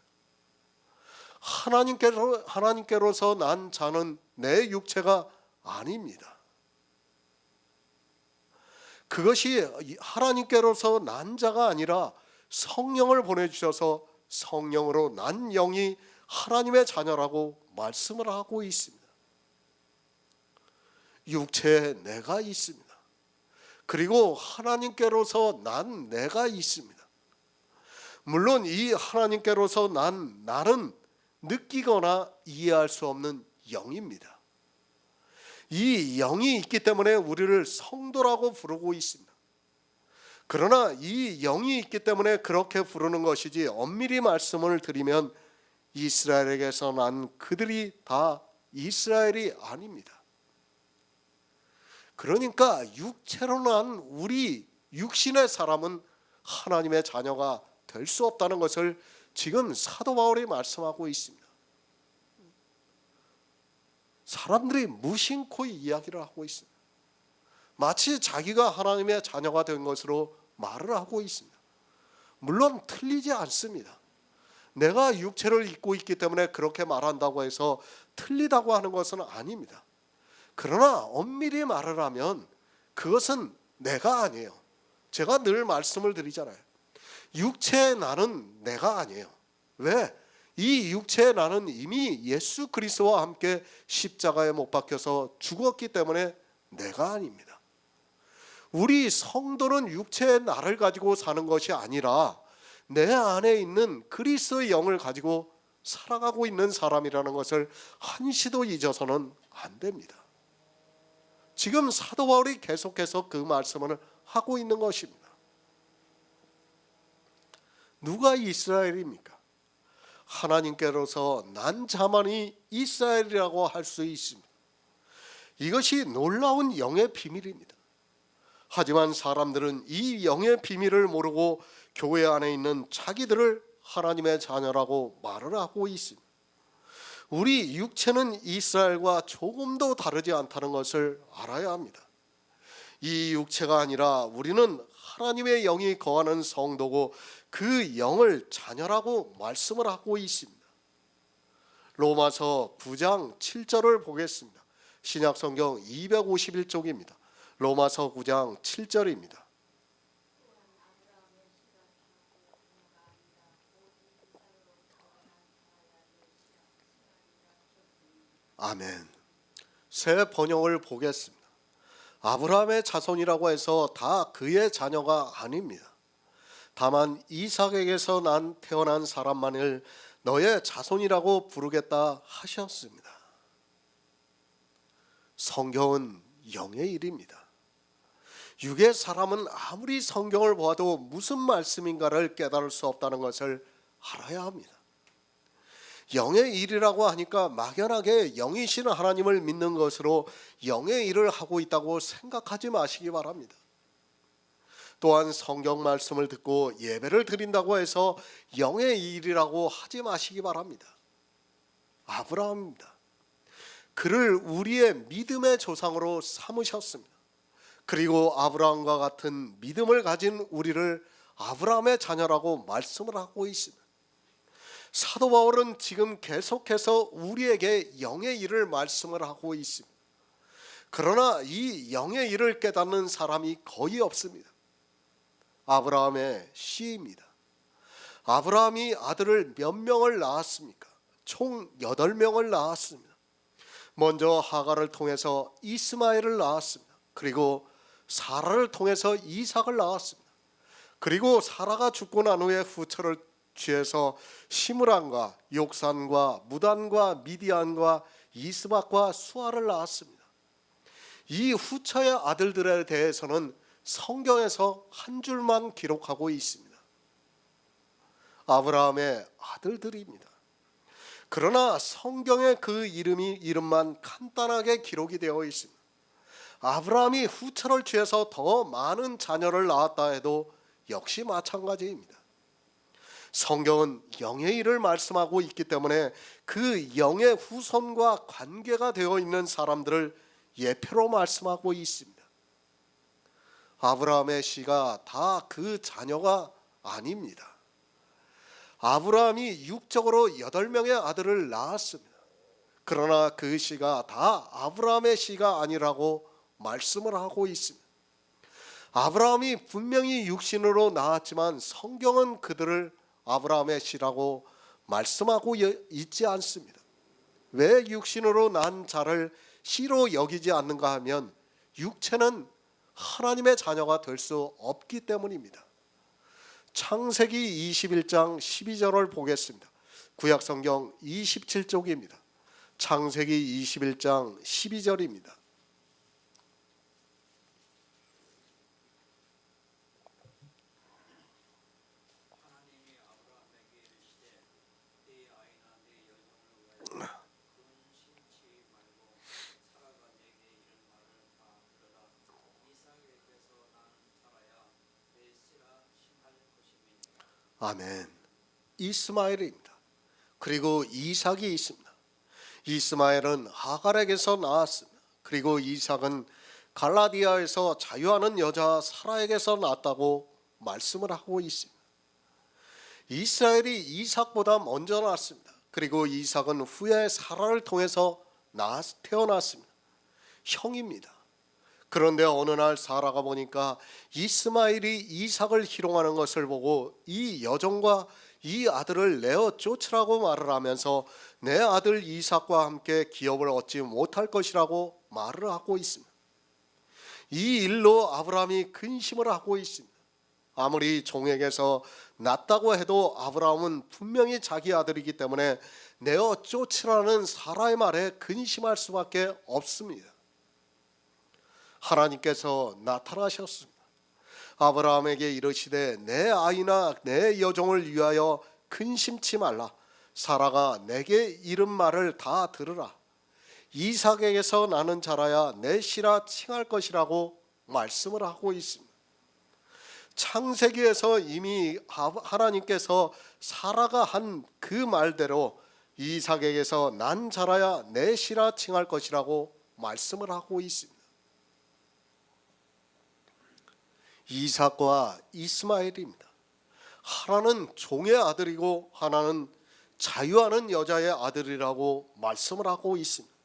하나님께로서 난 자는 내 육체가 아닙니다. 그것이 하나님께로서 난 자가 아니라 성령을 보내주셔서 성령으로 난 영이 하나님의 자녀라고 말씀을 하고 있습니다. 육체에 내가 있습니다. 그리고 하나님께로서 난 내가 있습니다. 물론 이 하나님께로서 난 나는 느끼거나 이해할 수 없는 영입니다. 이 영이 있기 때문에 우리를 성도라고 부르고 있습니다. 그러나 이 영이 있기 때문에 그렇게 부르는 것이지, 엄밀히 말씀을 드리면 이스라엘에게서 난 그들이 다 이스라엘이 아닙니다. 그러니까 육체로 난 우리 육신의 사람은 하나님의 자녀가 될 수 없다는 것을 지금 사도 바울이 말씀하고 있습니다. 사람들이 무심코 이야기를 하고 있습니다. 마치 자기가 하나님의 자녀가 된 것으로 말을 하고 있습니다. 물론 틀리지 않습니다. 내가 육체를 입고 있기 때문에 그렇게 말한다고 해서 틀리다고 하는 것은 아닙니다. 그러나 엄밀히 말을 하면 그것은 내가 아니에요. 제가 늘 말씀을 드리잖아요. 육체의 나는 내가 아니에요. 왜? 이 육체의 나는 이미 예수 그리스도와 함께 십자가에 못 박혀서 죽었기 때문에 내가 아닙니다. 우리 성도는 육체의 나를 가지고 사는 것이 아니라 내 안에 있는 그리스도의 영을 가지고 살아가고 있는 사람이라는 것을 한시도 잊어서는 안 됩니다. 지금 사도 바울이 계속해서 그 말씀을 하고 있는 것입니다. 누가 이스라엘입니까? 하나님께로서 난 자만이 이스라엘이라고 할 수 있습니다. 이것이 놀라운 영의 비밀입니다. 하지만 사람들은 이 영의 비밀을 모르고 교회 안에 있는 자기들을 하나님의 자녀라고 말을 하고 있습니다. 우리 육체는 이스라엘과 조금도 다르지 않다는 것을 알아야 합니다. 이 육체가 아니라 우리는 하나님의 영이 거하는 성도고 그 영을 자녀라고 말씀을 하고 있습니다. 로마서 9장 7절을 보겠습니다. 신약성경 251쪽입니다. 로마서 9장 7절입니다. 아멘. 새 번역을 보겠습니다. 아브라함의 자손이라고 해서 다 그의 자녀가 아닙니다. 다만 이삭에게서 태어난 사람만을 너의 자손이라고 부르겠다 하셨습니다. 성경은 영의 일입니다. 육의 사람은 아무리 성경을 보아도 무슨 말씀인가를 깨달을 수 없다는 것을 알아야 합니다. 영의 일이라고 하니까 막연하게 영이신 하나님을 믿는 것으로 영의 일을 하고 있다고 생각하지 마시기 바랍니다. 또한 성경 말씀을 듣고 예배를 드린다고 해서 영의 일이라고 하지 마시기 바랍니다. 아브라함입니다. 그를 우리의 믿음의 조상으로 삼으셨습니다. 그리고 아브라함과 같은 믿음을 가진 우리를 아브라함의 자녀라고 말씀을 하고 있습니다. 사도 바울은 지금 계속해서 우리에게 영의 일을 말씀을 하고 있습니다. 그러나 이 영의 일을 깨닫는 사람이 거의 없습니다. 아브라함의 시입니다. 아브라함이 아들을 몇 명을 낳았습니까? 총 8명을 낳았습니다. 먼저 하갈을 통해서 이스마엘을 낳았습니다. 그리고 사라를 통해서 이삭을 낳았습니다. 그리고 사라가 죽고 난 후에 후처를 취해서 시므란과 욕산과 무단과 미디안과 이스박과 수아를 낳았습니다. 이 후처의 아들들에 대해서는 성경에서 한 줄만 기록하고 있습니다. 아브라함의 아들들입니다. 그러나 성경에 그 이름만 간단하게 기록이 되어 있습니다. 아브라함이 후처를 취해서 더 많은 자녀를 낳았다 해도 역시 마찬가지입니다. 성경은 영의 일을 말씀하고 있기 때문에 그 영의 후손과 관계가 되어 있는 사람들을 예표로 말씀하고 있습니다. 아브라함의 씨가 다 그 자녀가 아닙니다. 아브라함이 육적으로 8명의 아들을 낳았습니다. 그러나 그 씨가 다 아브라함의 씨가 아니라고 말씀을 하고 있습니다. 아브라함이 분명히 육신으로 낳았지만 성경은 그들을 아브라함의 씨라고 말씀하고 있지 않습니다. 왜 육신으로 난 자를 씨로 여기지 않는가 하면 육체는 하나님의 자녀가 될 수 없기 때문입니다. 창세기 21장 12절을 보겠습니다. 구약성경 27쪽입니다. 창세기 21장 12절입니다. 아멘. 이스마엘입니다. 그리고 이삭이 있습니다. 이스마엘은 하갈에게서 나왔습니다. 그리고 이삭은 갈라디아에서 자유하는 여자 사라에게서 낳았다고 말씀을 하고 있습니다. 이스라엘이 이삭보다 먼저 낳았습니다. 그리고 이삭은 후에 사라를 통해서 태어났습니다. 형입니다. 그런데 어느 날 사라가 보니까 이스마엘이 이삭을 희롱하는 것을 보고 이 여종과 이 아들을 내어 쫓으라고 말을 하면서 내 아들 이삭과 함께 기업을 얻지 못할 것이라고 말을 하고 있습니다. 이 일로 아브라함이 근심을 하고 있습니다. 아무리 종에게서 낳았다고 해도 아브라함은 분명히 자기 아들이기 때문에 내어 쫓으라는 사라의 말에 근심할 수밖에 없습니다. 하나님께서 나타나셨습니다. 아브라함에게 이르시되 내 아이나 내 여종을 위하여 근심치 말라. 사라가 내게 이른 말을 다 들으라. 이삭에게서 나는 자라야 내 씨라 칭할 것이라고 말씀을 하고 있습니다. 창세기에서 이미 하나님께서 사라가 한 그 말대로 이삭에게서 난 자라야 내 씨라 칭할 것이라고 말씀을 하고 있습니다. 이삭과 이스마엘입니다. 하나는 종의 아들이고 하나는 자유하는 여자의 아들이라고 말씀을 하고 있습니다.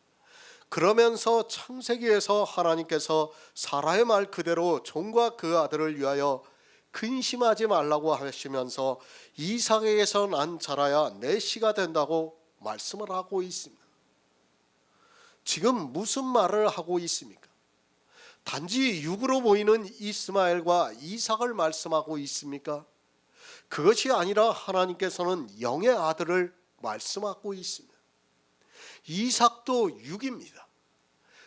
그러면서 창세기에서 하나님께서 사라의 말 그대로 종과 그 아들을 위하여 근심하지 말라고 하시면서 이삭에게서 난 자라야 내 씨가 된다고 말씀을 하고 있습니다. 지금 무슨 말을 하고 있습니까? 단지 육으로 보이는 이스마엘과 이삭을 말씀하고 있습니까? 그것이 아니라 하나님께서는 영의 아들을 말씀하고 있습니다. 이삭도 육입니다.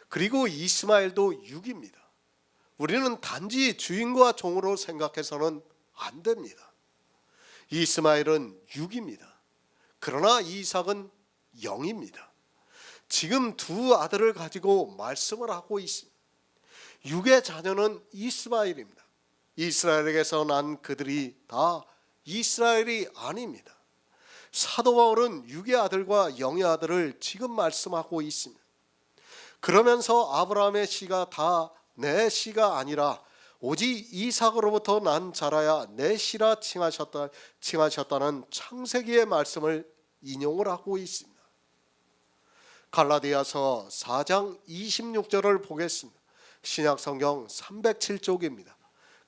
그리고 이스마엘도 육입니다. 우리는 단지 주인과 종으로 생각해서는 안 됩니다. 이스마엘은 육입니다. 그러나 이삭은 영입니다. 지금 두 아들을 가지고 말씀을 하고 있습니다. 육의 자녀는 이스마엘입니다. 이스라엘에게서 난 그들이 다 이스라엘이 아닙니다. 사도 바울은 육의 아들과 영의 아들을 지금 말씀하고 있습니다. 그러면서 아브라함의 씨가 다 내 씨가 아니라 오직 이삭으로부터 난 자라야 내 씨라 칭하셨다는 창세기의 말씀을 인용을 하고 있습니다. 갈라디아서 4장 26절을 보겠습니다. 신약성경 307쪽입니다.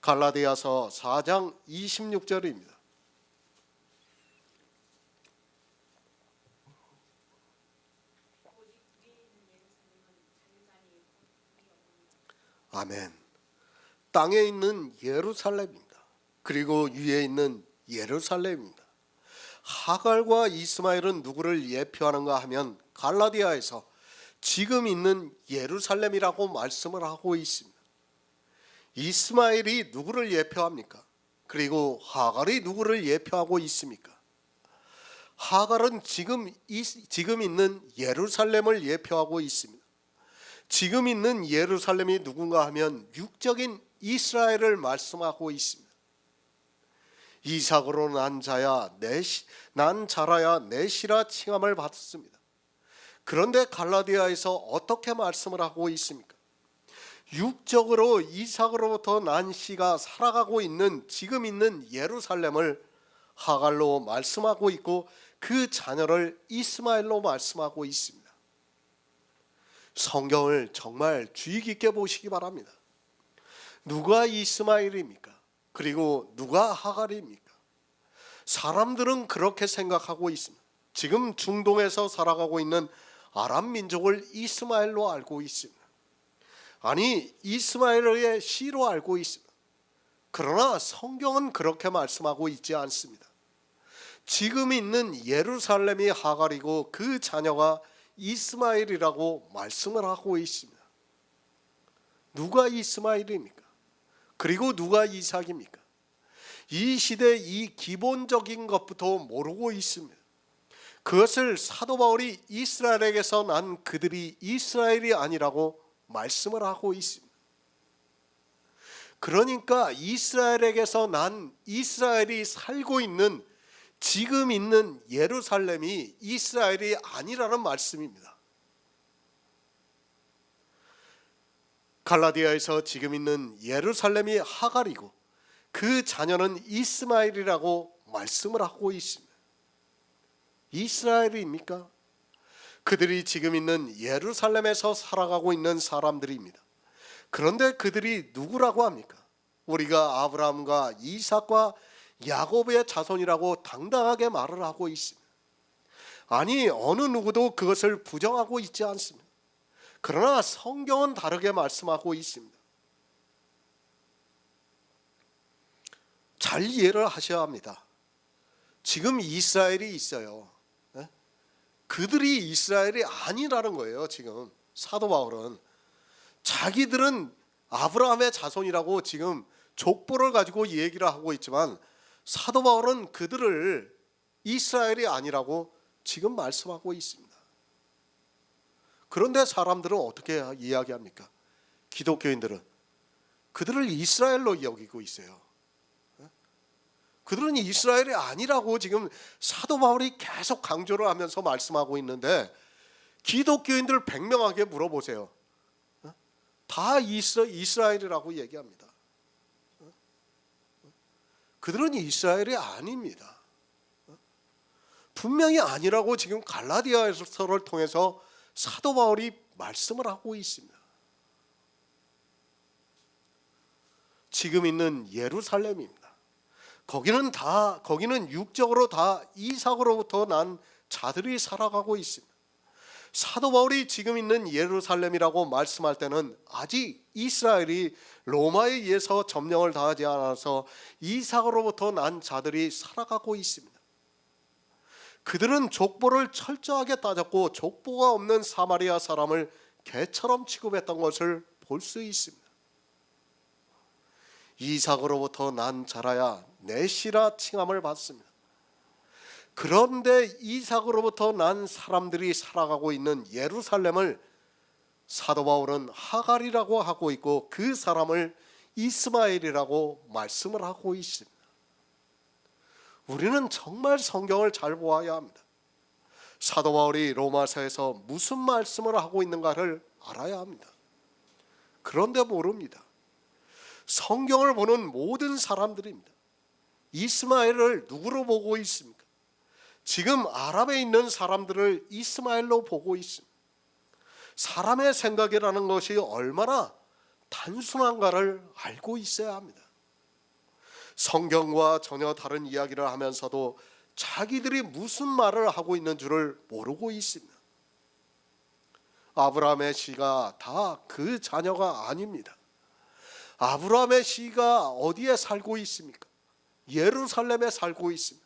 갈라디아서 4장 26절입니다. 아멘. 땅에 있는 예루살렘입니다. 그리고 위에 있는 예루살렘입니다. 하갈과 이스마엘은 누구를 예표하는가 하면 갈라디아에서 지금 있는 예루살렘이라고 말씀을 하고 있습니다. 이스마엘이 누구를 예표합니까? 그리고 하갈이 누구를 예표하고 있습니까? 하갈은 지금 있는 예루살렘을 예표하고 있습니다. 지금 있는 예루살렘이 누군가 하면 육적인 이스라엘을 말씀하고 있습니다. 이삭으로 난 자라야 내 씨라 칭함을 받았습니다. 그런데 갈라디아에서 어떻게 말씀을 하고 있습니까? 육적으로 이삭으로부터 난 씨가 살아가고 있는 지금 있는 예루살렘을 하갈로 말씀하고 있고 그 자녀를 이스마엘로 말씀하고 있습니다. 성경을 정말 주의 깊게 보시기 바랍니다. 누가 이스마엘입니까? 그리고 누가 하갈입니까? 사람들은 그렇게 생각하고 있습니다. 지금 중동에서 살아가고 있는 아람 민족을 이스마엘로 알고 있습니다. 아니, 이스마엘의 씨로 알고 있습니다. 그러나 성경은 그렇게 말씀하고 있지 않습니다. 지금 있는 예루살렘이 하갈이고 그 자녀가 이스마엘이라고 말씀을 하고 있습니다. 누가 이스마엘입니까? 그리고 누가 이삭입니까? 이 시대 이 기본적인 것부터 모르고 있습니다. 그것을 사도 바울이 이스라엘에게서 난 그들이 이스라엘이 아니라고 말씀을 하고 있습니다. 그러니까 이스라엘에게서 난 이스라엘이 살고 있는 지금 있는 예루살렘이 이스라엘이 아니라는 말씀입니다. 갈라디아에서 지금 있는 예루살렘이 하갈이고 그 자녀는 이스마엘이라고 말씀을 하고 있습니다. 이스라엘입니까? 그들이 지금 있는 예루살렘에서 살아가고 있는 사람들입니다. 그런데 그들이 누구라고 합니까? 우리가 아브라함과 이삭과 야곱의 자손이라고 당당하게 말을 하고 있습니다. 아니, 어느 누구도 그것을 부정하고 있지 않습니다. 그러나 성경은 다르게 말씀하고 있습니다. 잘 이해를 하셔야 합니다. 지금 이스라엘이 있어요. 그들이 이스라엘이 아니라는 거예요. 지금 사도 바울은 자기들은 아브라함의 자손이라고 지금 족보를 가지고 얘기를 하고 있지만 사도 바울은 그들을 이스라엘이 아니라고 지금 말씀하고 있습니다. 그런데 사람들은 어떻게 이야기합니까? 기독교인들은 그들을 이스라엘로 여기고 있어요. 그들은 이스라엘이 아니라고 지금 사도 바울이 계속 강조를 하면서 말씀하고 있는데 기독교인들 100명에게 물어보세요. 다 이스라엘이라고 얘기합니다. 그들은 이스라엘이 아닙니다. 분명히 아니라고 지금 갈라디아서를 통해서 사도 바울이 말씀을 하고 있습니다. 지금 있는 예루살렘입니다. 거기는 육적으로 다 이삭으로부터 난 자들이 살아가고 있습니다. 사도 바울이 지금 있는 예루살렘이라고 말씀할 때는 아직 이스라엘이 로마에 의해서 점령을 당하지 않아서 이삭으로부터 난 자들이 살아가고 있습니다. 그들은 족보를 철저하게 따졌고 족보가 없는 사마리아 사람을 개처럼 취급했던 것을 볼 수 있습니다. 이삭으로부터 난 자라야 내시라 칭함을 받습니다. 그런데 이삭으로부터 난 사람들이 살아가고 있는 예루살렘을 사도 바울은 하갈이라고 하고 있고 그 사람을 이스마엘이라고 말씀을 하고 있습니다. 우리는 정말 성경을 잘 보아야 합니다. 사도 바울이 로마서에서 무슨 말씀을 하고 있는가를 알아야 합니다. 그런데 모릅니다. 성경을 보는 모든 사람들입니다. 이스마엘을 누구로 보고 있습니까? 지금 아랍에 있는 사람들을 이스마엘로 보고 있습니다. 사람의 생각이라는 것이 얼마나 단순한가를 알고 있어야 합니다. 성경과 전혀 다른 이야기를 하면서도 자기들이 무슨 말을 하고 있는 줄을 모르고 있습니다. 아브라함의 씨가 다 그 자녀가 아닙니다. 아브라함의 씨가 어디에 살고 있습니까? 예루살렘에 살고 있습니다.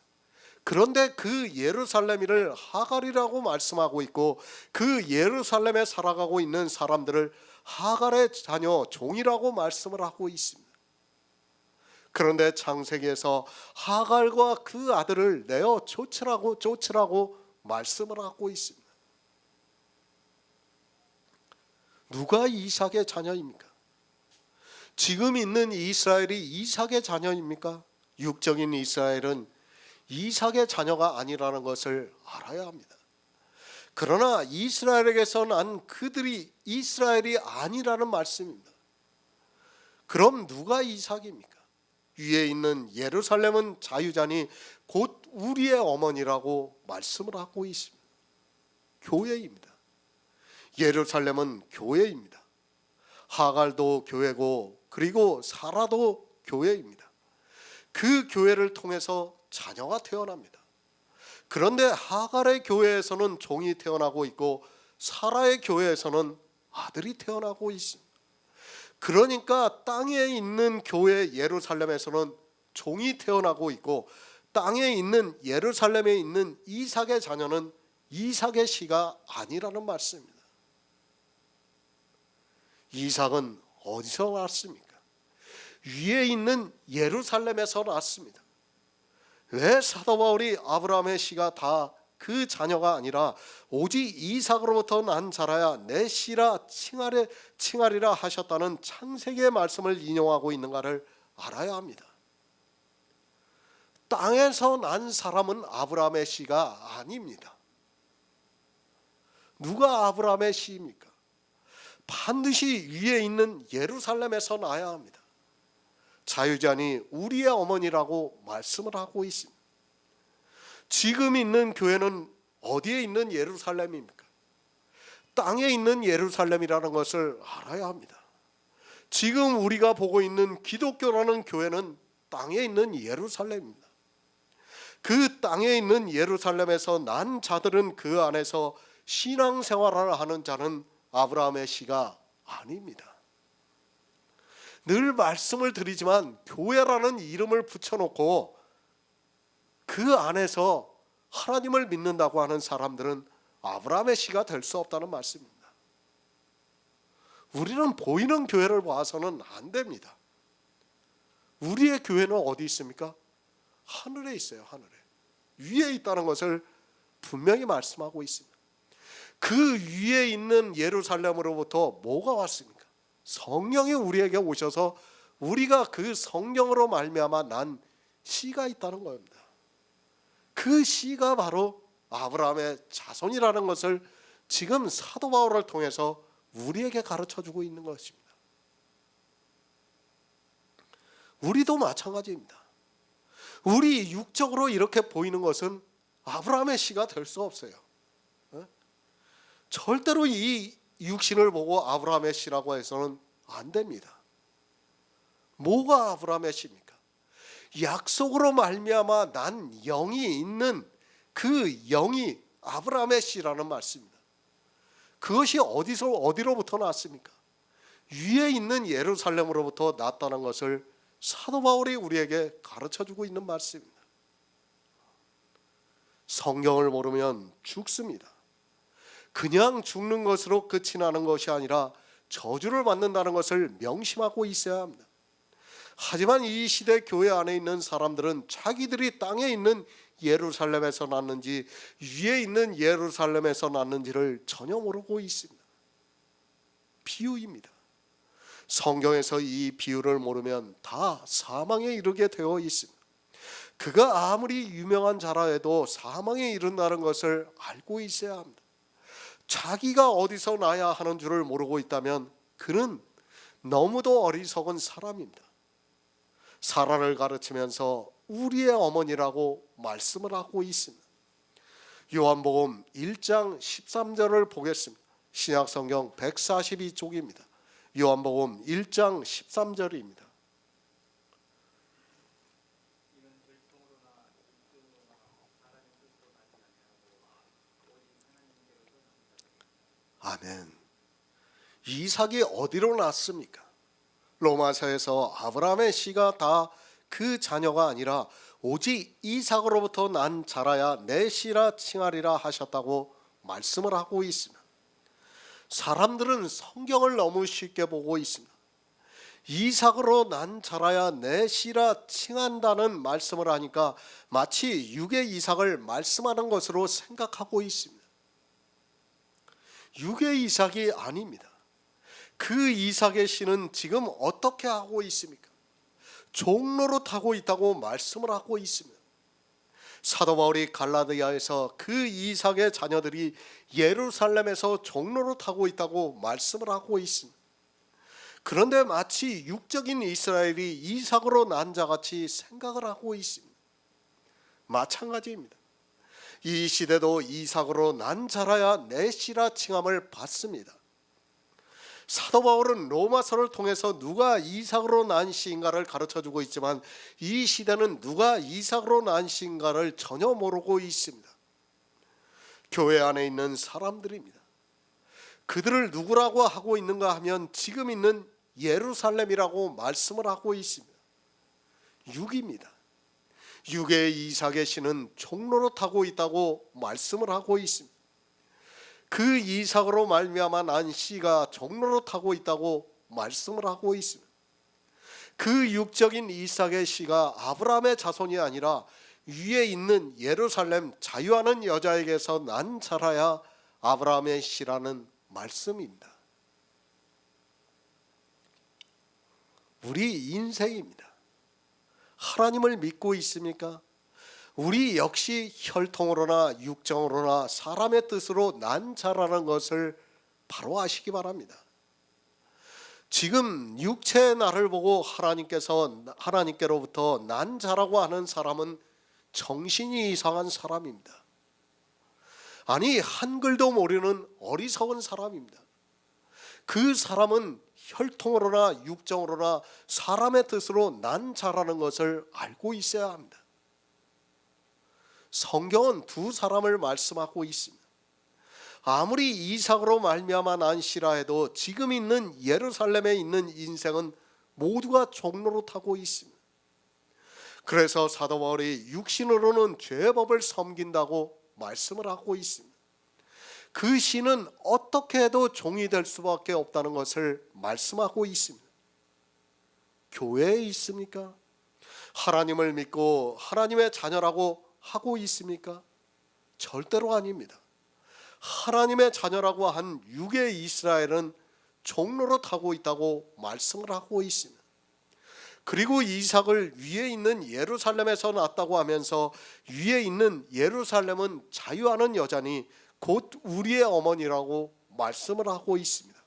그런데 그 예루살렘을 하갈이라고 말씀하고 있고 그 예루살렘에 살아가고 있는 사람들을 하갈의 자녀 종이라고 말씀을 하고 있습니다. 그런데 창세기에서 하갈과 그 아들을 내어 쫓으라고 말씀을 하고 있습니다. 누가 이삭의 자녀입니까? 지금 있는 이스라엘이 이삭의 자녀입니까? 육적인 이스라엘은 이삭의 자녀가 아니라는 것을 알아야 합니다. 그러나 이스라엘에게서 난 그들이 이스라엘이 아니라는 말씀입니다. 그럼 누가 이삭입니까? 위에 있는 예루살렘은 자유자니 곧 우리의 어머니라고 말씀을 하고 있습니다. 교회입니다. 예루살렘은 교회입니다. 하갈도 교회고 그리고 사라도 교회입니다. 그 교회를 통해서 자녀가 태어납니다. 그런데 하갈의 교회에서는 종이 태어나고 있고 사라의 교회에서는 아들이 태어나고 있습니다. 그러니까 땅에 있는 교회 예루살렘에서는 종이 태어나고 있고 땅에 있는 예루살렘에 있는 이삭의 자녀는 이삭의 씨가 아니라는 말씀입니다. 이삭은 어디서 났습니까? 위에 있는 예루살렘에서 났습니다. 왜 사도 바울이 아브라함의 씨가 다 그 자녀가 아니라 오직 이삭으로부터 난 자라야 내 씨라 칭하리라 하셨다는 창세기의 말씀을 인용하고 있는가를 알아야 합니다. 땅에서 난 사람은 아브라함의 씨가 아닙니다. 누가 아브라함의 씨입니까? 반드시 위에 있는 예루살렘에서 나야 합니다. 자유자니 우리의 어머니라고 말씀을 하고 있습니다. 지금 있는 교회는 어디에 있는 예루살렘입니까? 땅에 있는 예루살렘이라는 것을 알아야 합니다. 지금 우리가 보고 있는 기독교라는 교회는 땅에 있는 예루살렘입니다. 그 땅에 있는 예루살렘에서 난 자들은 그 안에서 신앙생활을 하는 자는 아브라함의 씨가 아닙니다. 늘 말씀을 드리지만 교회라는 이름을 붙여놓고 그 안에서 하나님을 믿는다고 하는 사람들은 아브라함의 씨가 될 수 없다는 말씀입니다. 우리는 보이는 교회를 봐서는 안 됩니다. 우리의 교회는 어디 있습니까? 하늘에 있어요. 하늘에. 위에 있다는 것을 분명히 말씀하고 있습니다. 그 위에 있는 예루살렘으로부터 뭐가 왔습니까? 성령이 우리에게 오셔서 우리가 그 성령으로 말미암아 난 씨가 있다는 겁니다. 그 씨가 바로 아브라함의 자손이라는 것을 지금 사도 바울을 통해서 우리에게 가르쳐주고 있는 것입니다. 우리도 마찬가지입니다. 우리 육적으로 이렇게 보이는 것은 아브라함의 씨가 될 수 없어요. 절대로 이 육신을 보고 아브라함의 씨라고 해서는 안 됩니다. 뭐가 아브라함의 씨입니까? 약속으로 말미암아 난 영이 있는 그 영이 아브라함의 씨라는 말씀입니다. 그것이 어디로부터 났습니까? 위에 있는 예루살렘으로부터 났다는 것을 사도 바울이 우리에게 가르쳐주고 있는 말씀입니다. 성경을 모르면 죽습니다. 그냥 죽는 것으로 끝이 나는 것이 아니라 저주를 받는다는 것을 명심하고 있어야 합니다. 하지만 이 시대 교회 안에 있는 사람들은 자기들이 땅에 있는 예루살렘에서 났는지 위에 있는 예루살렘에서 났는지를 전혀 모르고 있습니다. 비유입니다. 성경에서 이 비유를 모르면 다 사망에 이르게 되어 있습니다. 그가 아무리 유명한 자라 해도 사망에 이른다는 것을 알고 있어야 합니다. 자기가 어디서 나야 하는 줄을 모르고 있다면 그는 너무도 어리석은 사람입니다. 사라를 가르치면서 우리의 어머니라고 말씀을 하고 있습니다. 요한복음 1장 13절을 보겠습니다. 신약성경 142쪽입니다. 요한복음 1장 13절입니다. 아멘. 이삭이 어디로 났습니까? 로마서에서 아브라함의 씨가 다 그 자녀가 아니라 오직 이삭으로부터 난 자라야 내 씨라 칭하리라 하셨다고 말씀을 하고 있습니다. 사람들은 성경을 너무 쉽게 보고 있습니다. 이삭으로 난 자라야 내 씨라 칭한다는 말씀을 하니까 마치 육의 이삭을 말씀하는 것으로 생각하고 있습니다. 육의 이삭이 아닙니다. 그 이삭의 씨는 지금 어떻게 하고 있습니까? 종로로 타고 있다고 말씀을 하고 있습니다. 사도 바울이 갈라디아에서 그 이삭의 자녀들이 예루살렘에서 종로로 타고 있다고 말씀을 하고 있습니다. 그런데 마치 육적인 이스라엘이 이삭으로 난 자같이 생각을 하고 있습니다. 마찬가지입니다. 이 시대도 이삭으로 난 자라야 내 씨라 칭함을 받습니다. 사도 바울은 로마서를 통해서 누가 이삭으로 난 씨인가를 가르쳐주고 있지만 이 시대는 누가 이삭으로 난 씨인가를 전혀 모르고 있습니다. 교회 안에 있는 사람들입니다. 그들을 누구라고 하고 있는가 하면 지금 있는 예루살렘이라고 말씀을 하고 있습니다. 육입니다. 육의 이삭의 씨는 종로로 타고 있다고 말씀을 하고 있습니다. 그 이삭으로 말미암아 난 씨가 종로로 타고 있다고 말씀을 하고 있습니다. 그 육적인 이삭의 씨가 아브라함의 자손이 아니라 위에 있는 예루살렘 자유하는 여자에게서 난 자라야 아브라함의 씨라는 말씀입니다. 우리 인생입니다. 하나님을 믿고 있습니까? 우리 역시 혈통으로나 육정으로나 사람의 뜻으로 난 자라는 것을 바로 아시기 바랍니다. 지금 육체의 나를 보고 하나님께로부터 난 자라고 하는 사람은 정신이 이상한 사람입니다. 아니, 한글도 모르는 어리석은 사람입니다. 그 사람은 혈통으로나 육정으로나 사람의 뜻으로 난 자라는 것을 알고 있어야 합니다. 성경은 두 사람을 말씀하고 있습니다. 아무리 이삭으로 말미암아 난 씨라 해도 지금 있는 예루살렘에 있는 인생은 모두가 종로로 타고 있습니다. 그래서 사도 바울이 육신으로는 죄의 법을 섬긴다고 말씀을 하고 있습니다. 그 씨는 어떻게 해도 종이 될 수밖에 없다는 것을 말씀하고 있습니다. 교회에 있습니까? 하나님을 믿고 하나님의 자녀라고 하고 있습니까? 절대로 아닙니다. 하나님의 자녀라고 한 육의 이스라엘은 종로로 타고 있다고 말씀을 하고 있습니다. 그리고 이삭을 위에 있는 예루살렘에서 낳았다고 하면서 위에 있는 예루살렘은 자유하는 여자니 곧 우리의 어머니라고 말씀을 하고 있습니다.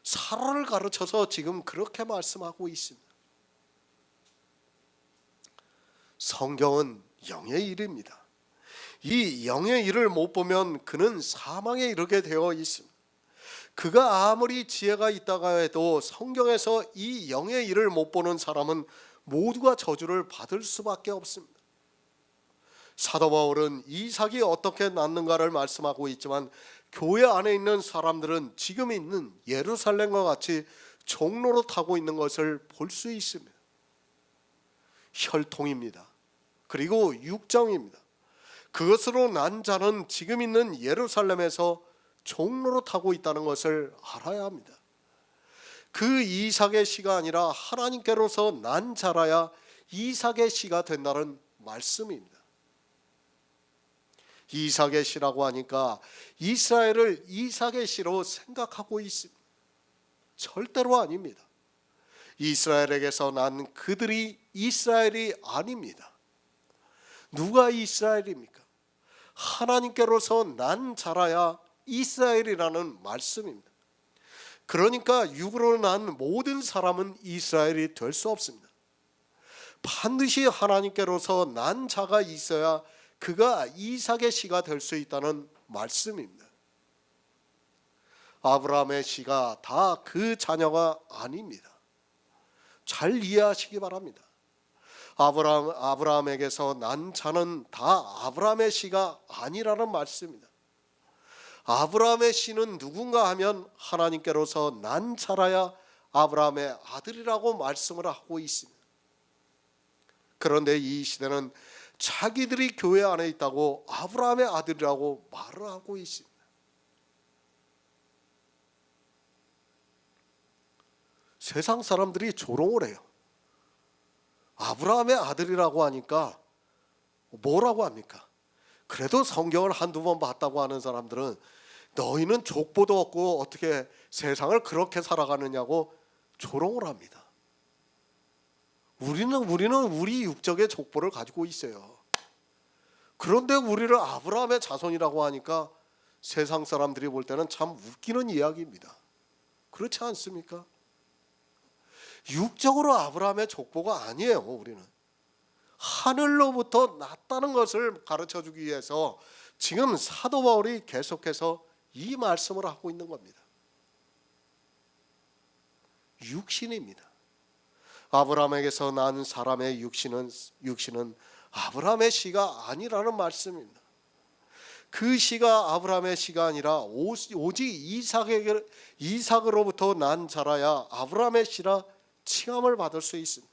사라를 가르쳐서 지금 그렇게 말씀하고 있습니다. 성경은 영의 일입니다. 이 영의 일을 못 보면 그는 사망에 이르게 되어 있습니다. 그가 아무리 지혜가 있다가 해도 성경에서 이 영의 일을 못 보는 사람은 모두가 저주를 받을 수밖에 없습니다. 사도 바울은 이삭이 어떻게 낳는가를 말씀하고 있지만 교회 안에 있는 사람들은 지금 있는 예루살렘과 같이 종로로 타고 있는 것을 볼 수 있습니다. 혈통입니다. 그리고 육정입니다. 그것으로 난 자는 지금 있는 예루살렘에서 종로로 타고 있다는 것을 알아야 합니다. 그 이삭의 씨가 아니라 하나님께로서 난 자라야 이삭의 씨가 된다는 말씀입니다. 이삭의 씨라고 하니까 이스라엘을 이삭의 씨로 생각하고 있습니다. 절대로 아닙니다. 이스라엘에게서 난 그들이 이스라엘이 아닙니다. 누가 이스라엘입니까? 하나님께로서 난 자라야 이스라엘이라는 말씀입니다. 그러니까 육으로 난 모든 사람은 이스라엘이 될 수 없습니다. 반드시 하나님께로서 난 자가 있어야 그가 이삭의 씨가 될 수 있다는 말씀입니다. 아브라함의 씨가 다 그 자녀가 아닙니다. 잘 이해하시기 바랍니다. 아브라함에게서 난 자는 다 아브라함의 씨가 아니라는 말씀입니다. 아브라함의 씨는 누군가 하면 하나님께로서 난 자라야 아브라함의 아들이라고 말씀을 하고 있습니다. 그런데 이 시대는 자기들이 교회 안에 있다고 아브라함의 아들이라고 말을 하고 있습니다. 세상 사람들이 조롱을 해요. 아브라함의 아들이라고 하니까 뭐라고 합니까? 그래도 성경을 한두 번 봤다고 하는 사람들은 너희는 족보도 없고 어떻게 세상을 그렇게 살아가느냐고 조롱을 합니다. 우리는 우리 육적의 족보를 가지고 있어요. 그런데 우리를 아브라함의 자손이라고 하니까 세상 사람들이 볼 때는 참 웃기는 이야기입니다. 그렇지 않습니까? 육적으로 아브라함의 족보가 아니에요. 우리는 하늘로부터 났다는 것을 가르쳐주기 위해서 지금 사도 바울이 계속해서 이 말씀을 하고 있는 겁니다. 육신입니다. 아브라함에게서 난 사람의 육신은 아브라함의 씨가 아니라는 말씀입니다. 그 씨가 아브라함의 씨가 아니라 오직 이삭으로부터 난 자라야 아브라함의 씨라 칭함을 받을 수 있습니다.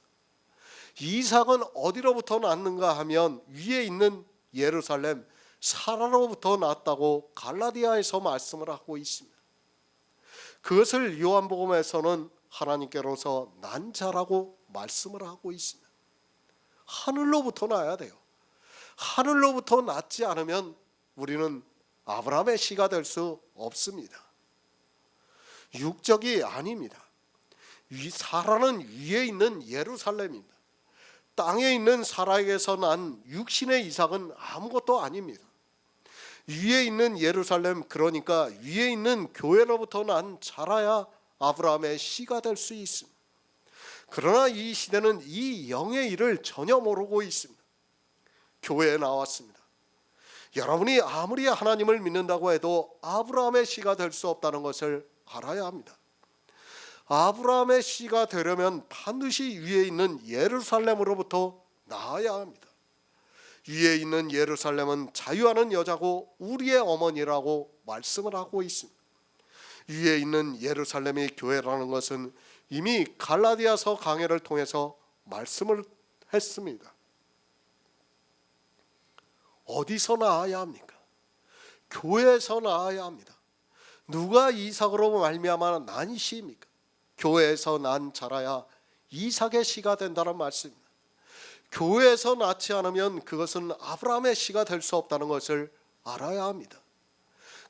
이삭은 어디로부터 났는가 하면 위에 있는 예루살렘 사라로부터 났다고 갈라디아에서 말씀을 하고 있습니다. 그것을 요한복음에서는 하나님께로서 난 자라고 말씀을 하고 있습니다. 하늘로부터 나야 돼요. 하늘로부터 났지 않으면 우리는 아브라함의 씨가 될 수 없습니다. 육적이 아닙니다. 사라는 위에 있는 예루살렘입니다. 땅에 있는 사라에게서 난 육신의 이삭은 아무것도 아닙니다. 위에 있는 예루살렘, 그러니까 위에 있는 교회로부터 난 자라야 아브라함의 씨가 될 수 있습니다. 그러나 이 시대는 이 영의 일을 전혀 모르고 있습니다. 교회에 나왔습니다. 여러분이 아무리 하나님을 믿는다고 해도 아브라함의 씨가 될 수 없다는 것을 알아야 합니다. 아브라함의 씨가 되려면 반드시 위에 있는 예루살렘으로부터 나아야 합니다. 위에 있는 예루살렘은 자유하는 여자고 우리의 어머니라고 말씀을 하고 있습니다. 위에 있는 예루살렘이 교회라는 것은 이미 갈라디아서 강해를 통해서 말씀을 했습니다. 어디서 나아야 합니까? 교회에서 나아야 합니다. 누가 이삭으로 말미암아 난 씨입니까? 교회에서 난 자라야 이삭의 씨가 된다는 말씀입니다. 교회에서 낳지 않으면 그것은 아브라함의 씨가 될 수 없다는 것을 알아야 합니다.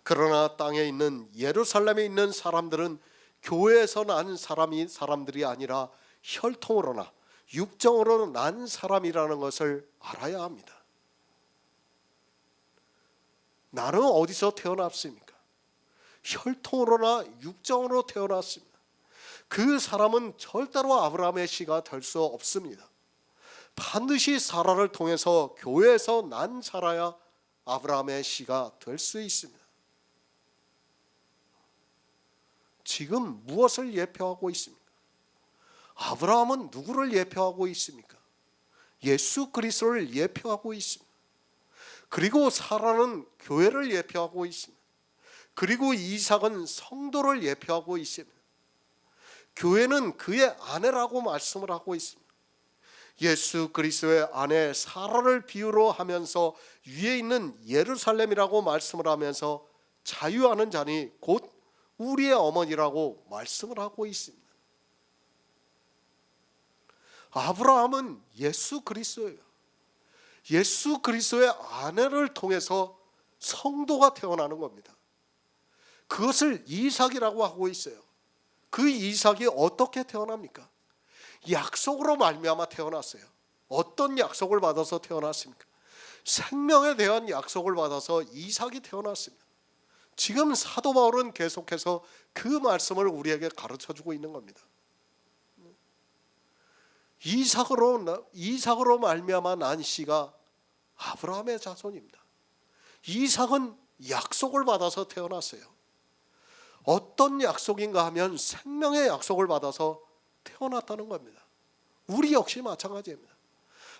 그러나 땅에 있는 예루살렘에 있는 사람들은 교회에서 난 사람들이 아니라 혈통으로나 육정으로 난 사람이라는 것을 알아야 합니다. 나는 어디서 태어났습니까? 혈통으로나 육정으로 태어났습니다. 그 사람은 절대로 아브라함의 씨가 될 수 없습니다. 반드시 사라를 통해서 교회에서 난 자라야 아브라함의 씨가 될 수 있습니다. 지금 무엇을 예표하고 있습니까? 아브라함은 누구를 예표하고 있습니까? 예수 그리스도를 예표하고 있습니다. 그리고 사라는 교회를 예표하고 있습니다. 그리고 이삭은 성도를 예표하고 있습니다. 교회는 그의 아내라고 말씀을 하고 있습니다. 예수 그리스도의 아내 사라를 비유로 하면서 위에 있는 예루살렘이라고 말씀을 하면서 자유하는 자니 곧 우리의 어머니라고 말씀을 하고 있습니다. 아브라함은 예수 그리스도예요. 예수 그리스도의 아내를 통해서 성도가 태어나는 겁니다. 그것을 이삭이라고 하고 있어요. 그 이삭이 어떻게 태어납니까? 약속으로 말미암아 태어났어요. 어떤 약속을 받아서 태어났습니까? 생명에 대한 약속을 받아서 이삭이 태어났습니다. 지금 사도 바울은 계속해서 그 말씀을 우리에게 가르쳐주고 있는 겁니다. 이삭으로 말미암아 난 씨가 아브라함의 자손입니다. 이삭은 약속을 받아서 태어났어요. 어떤 약속인가 하면 생명의 약속을 받아서 태어났다는 겁니다. 우리 역시 마찬가지입니다.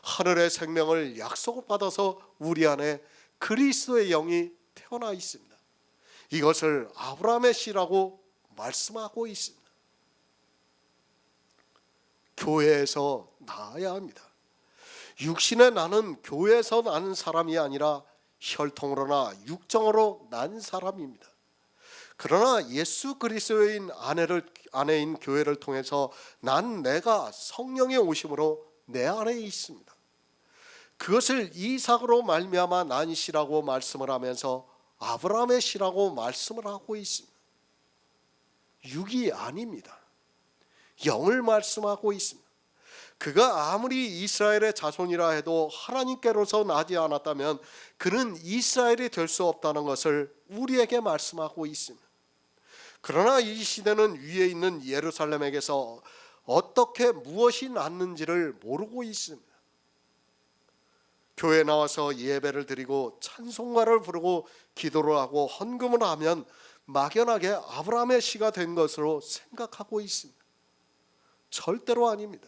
하늘의 생명을 약속받아서 우리 안에 그리스도의 영이 태어나 있습니다. 이것을 아브라함의 씨라고 말씀하고 있습니다. 교회에서 나아야 합니다. 육신의 나는 교회에서 나는 사람이 아니라 혈통으로나 육정으로 난 사람입니다. 그러나 예수 그리스도인 아내인 교회를 통해서 난 내가 성령의 오심으로 내 안에 있습니다. 그것을 이삭으로 말미암아 난 씨라고 말씀을 하면서 아브라함의 씨라고 말씀을 하고 있습니다. 육이 아닙니다. 영을 말씀하고 있습니다. 그가 아무리 이스라엘의 자손이라 해도 하나님께로서 나지 않았다면 그는 이스라엘이 될 수 없다는 것을 우리에게 말씀하고 있습니다. 그러나 이 시대는 위에 있는 예루살렘에게서 어떻게 무엇이 났는지를 모르고 있습니다. 교회에 나와서 예배를 드리고 찬송가를 부르고 기도를 하고 헌금을 하면 막연하게 아브라함의 씨가 된 것으로 생각하고 있습니다. 절대로 아닙니다.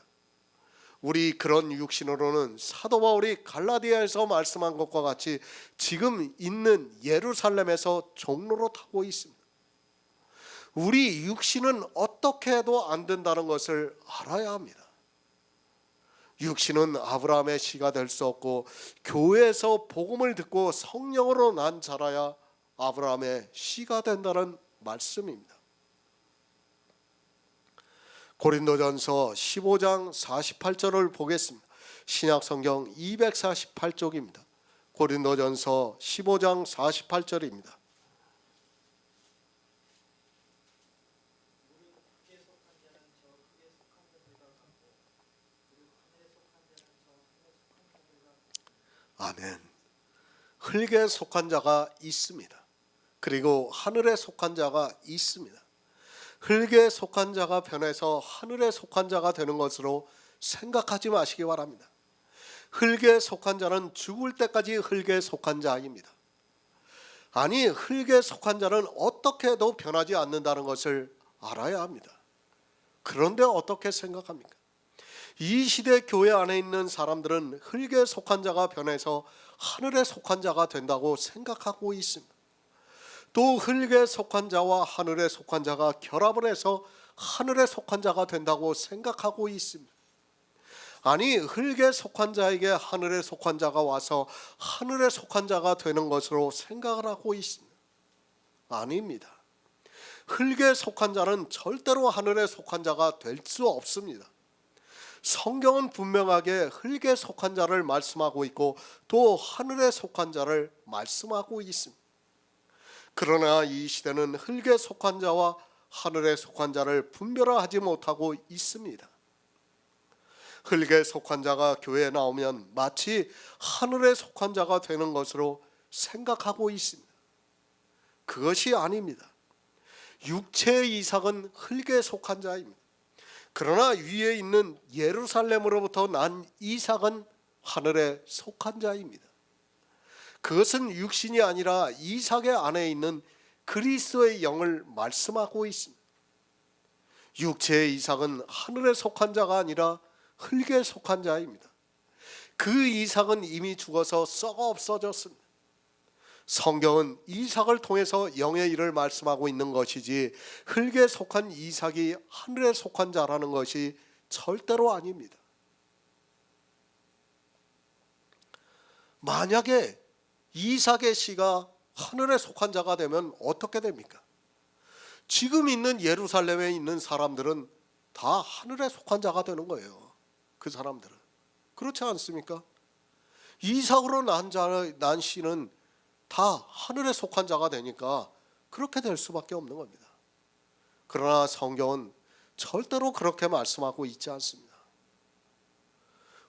우리 그런 육신으로는 사도 바울이 갈라디아에서 말씀한 것과 같이 지금 있는 예루살렘에서 종로로 타고 있습니다. 우리 육신은 어떻게 해도 안 된다는 것을 알아야 합니다. 육신은 아브라함의 씨가 될 수 없고 교회에서 복음을 듣고 성령으로 난 자라야 아브라함의 씨가 된다는 말씀입니다. 고린도전서 15장 48절을 보겠습니다. 신약성경 248쪽입니다. 고린도전서 15장 48절입니다. 아멘. 흙에 속한 자가 있습니다. 그리고 하늘에 속한 자가 있습니다. 흙에 속한 자가 변해서 하늘에 속한 자가 되는 것으로 생각하지 마시기 바랍니다. 흙에 속한 자는 죽을 때까지 흙에 속한 자입니다. 아니, 흙에 속한 자는 어떻게 해도 변하지 않는다는 것을 알아야 합니다. 그런데 어떻게 생각합니까? 이 시대 교회 안에 있는 사람들은 흙에 속한 자가 변해서 하늘에 속한 자가 된다고 생각하고 있습니다. 또 흙에 속한 자와 하늘에 속한 자가 결합을 해서 하늘에 속한 자가 된다고 생각하고 있습니다. 아니, 흙에 속한 자에게 하늘에 속한 자가 와서 하늘에 속한 자가 되는 것으로 생각을 하고 있습니다. 아닙니다. 흙에 속한 자는 절대로 하늘에 속한 자가 될 수 없습니다. 성경은 분명하게 흙에 속한 자를 말씀하고 있고 또 하늘에 속한 자를 말씀하고 있습니다. 그러나 이 시대는 흙에 속한 자와 하늘에 속한 자를 분별하지 못하고 있습니다. 흙에 속한 자가 교회에 나오면 마치 하늘에 속한 자가 되는 것으로 생각하고 있습니다. 그것이 아닙니다. 육체의 이삭은 흙에 속한 자입니다. 그러나 위에 있는 예루살렘으로부터 난 이삭은 하늘에 속한 자입니다. 그것은 육신이 아니라 이삭의 안에 있는 그리스도의 영을 말씀하고 있습니다. 육체의 이삭은 하늘에 속한 자가 아니라 흙에 속한 자입니다. 그 이삭은 이미 죽어서 썩어 없어졌습니다. 성경은 이삭을 통해서 영의 일을 말씀하고 있는 것이지 흙에 속한 이삭이 하늘에 속한 자라는 것이 절대로 아닙니다. 만약에 이삭의 씨가 하늘에 속한 자가 되면 어떻게 됩니까? 지금 있는 예루살렘에 있는 사람들은 다 하늘에 속한 자가 되는 거예요. 그 사람들은. 그렇지 않습니까? 이삭으로 난 씨는 다 하늘에 속한 자가 되니까 그렇게 될 수밖에 없는 겁니다. 그러나 성경은 절대로 그렇게 말씀하고 있지 않습니다.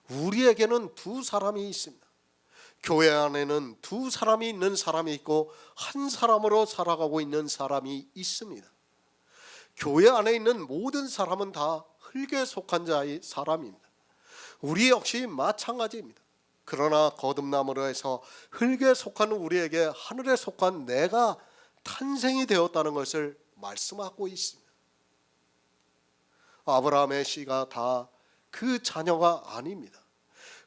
우리에게는 두 사람이 있습니다. 교회 안에는 두 사람이 있는 사람이 있고 한 사람으로 살아가고 있는 사람이 있습니다. 교회 안에 있는 모든 사람은 다 흙에 속한 자의 사람입니다. 우리 역시 마찬가지입니다. 그러나 거듭남으로 해서 흙에 속한 우리에게 하늘에 속한 내가 탄생이 되었다는 것을 말씀하고 있습니다. 아브라함의 씨가 다 그 자녀가 아닙니다.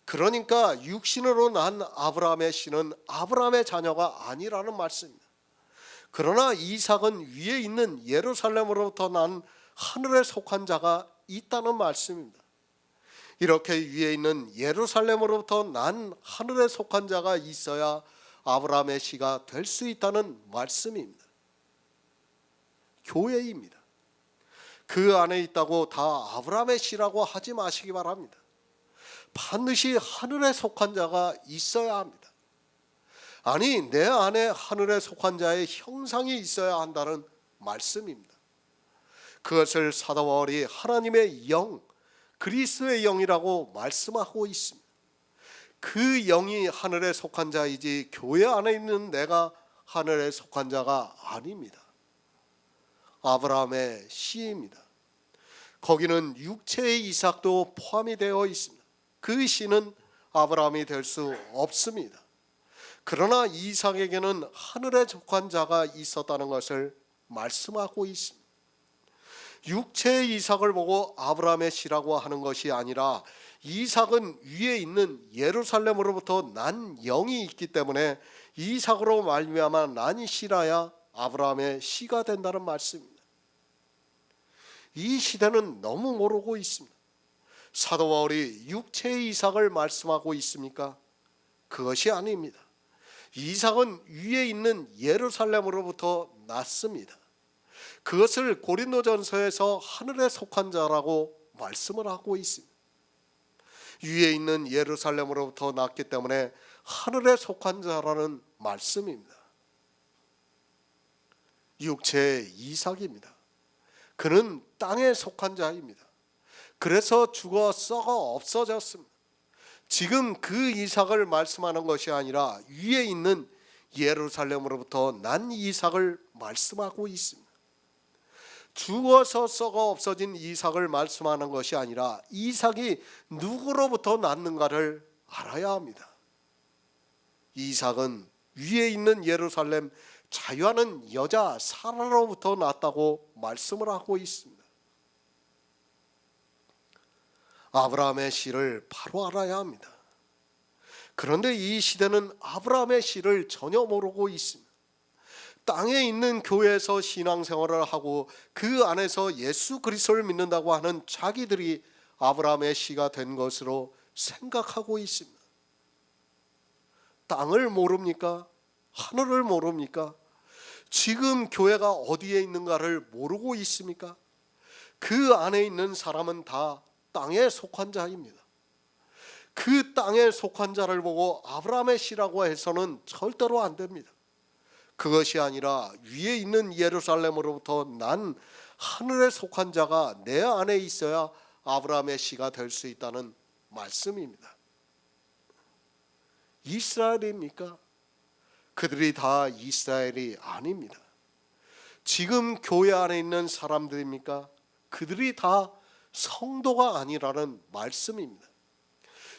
그러니까 육신으로 난 아브라함의 씨는 아브라함의 자녀가 아니라는 말씀입니다. 그러나 이삭은 위에 있는 예루살렘으로부터 난 하늘에 속한 자가 있다는 말씀입니다. 이렇게 위에 있는 예루살렘으로부터 난 하늘에 속한 자가 있어야 아브라함의 씨가 될 수 있다는 말씀입니다. 교회입니다. 그 안에 있다고 다 아브라함의 씨라고 하지 마시기 바랍니다. 반드시 하늘에 속한 자가 있어야 합니다. 아니, 내 안에 하늘에 속한 자의 형상이 있어야 한다는 말씀입니다. 그것을 사도 바울이 하나님의 영, 그리스도의 영이라고 말씀하고 있습니다. 그 영이 하늘에 속한 자이지 교회 안에 있는 내가 하늘에 속한 자가 아닙니다. 아브라함의 씨입니다. 거기는 육체의 이삭도 포함이 되어 있습니다. 그 씨는 아브라함이 될 수 없습니다. 그러나 이삭에게는 하늘에 속한 자가 있었다는 것을 말씀하고 있습니다. 육체의 이삭을 보고 아브라함의 씨라고 하는 것이 아니라 이삭은 위에 있는 예루살렘으로부터 난 영이 있기 때문에 이삭으로 말미암아 난 씨라야 아브라함의 씨가 된다는 말씀입니다. 이 시대는 너무 모르고 있습니다. 사도 바울이 육체의 이삭을 말씀하고 있습니까? 그것이 아닙니다. 이삭은 위에 있는 예루살렘으로부터 났습니다. 그것을 고린도전서에서 하늘에 속한 자라고 말씀을 하고 있습니다. 위에 있는 예루살렘으로부터 났기 때문에 하늘에 속한 자라는 말씀입니다. 육체의 이삭입니다. 그는 땅에 속한 자입니다. 그래서 죽어 썩어 없어졌습니다. 지금 그 이삭을 말씀하는 것이 아니라 위에 있는 예루살렘으로부터 난 이삭을 말씀하고 있습니다. 죽어서 썩어 없어진 이삭을 말씀하는 것이 아니라 이삭이 누구로부터 났는가를 알아야 합니다. 이삭은 위에 있는 예루살렘 자유하는 여자 사라로부터 났다고 말씀을 하고 있습니다. 아브라함의 씨를 바로 알아야 합니다. 그런데 이 시대는 아브라함의 씨를 전혀 모르고 있습니다. 땅에 있는 교회에서 신앙생활을 하고 그 안에서 예수 그리스도를 믿는다고 하는 자기들이 아브라함의 씨가 된 것으로 생각하고 있습니다. 땅을 모릅니까? 하늘을 모릅니까? 지금 교회가 어디에 있는가를 모르고 있습니까? 그 안에 있는 사람은 다 땅에 속한 자입니다. 그 땅에 속한 자를 보고 아브라함의 씨라고 해서는 절대로 안 됩니다. 그것이 아니라 위에 있는 예루살렘으로부터 난 하늘에 속한 자가 내 안에 있어야 아브라함의 씨가 될 수 있다는 말씀입니다. 이스라엘입니까? 그들이 다 이스라엘이 아닙니다. 지금 교회 안에 있는 사람들입니까? 그들이 다 성도가 아니라는 말씀입니다.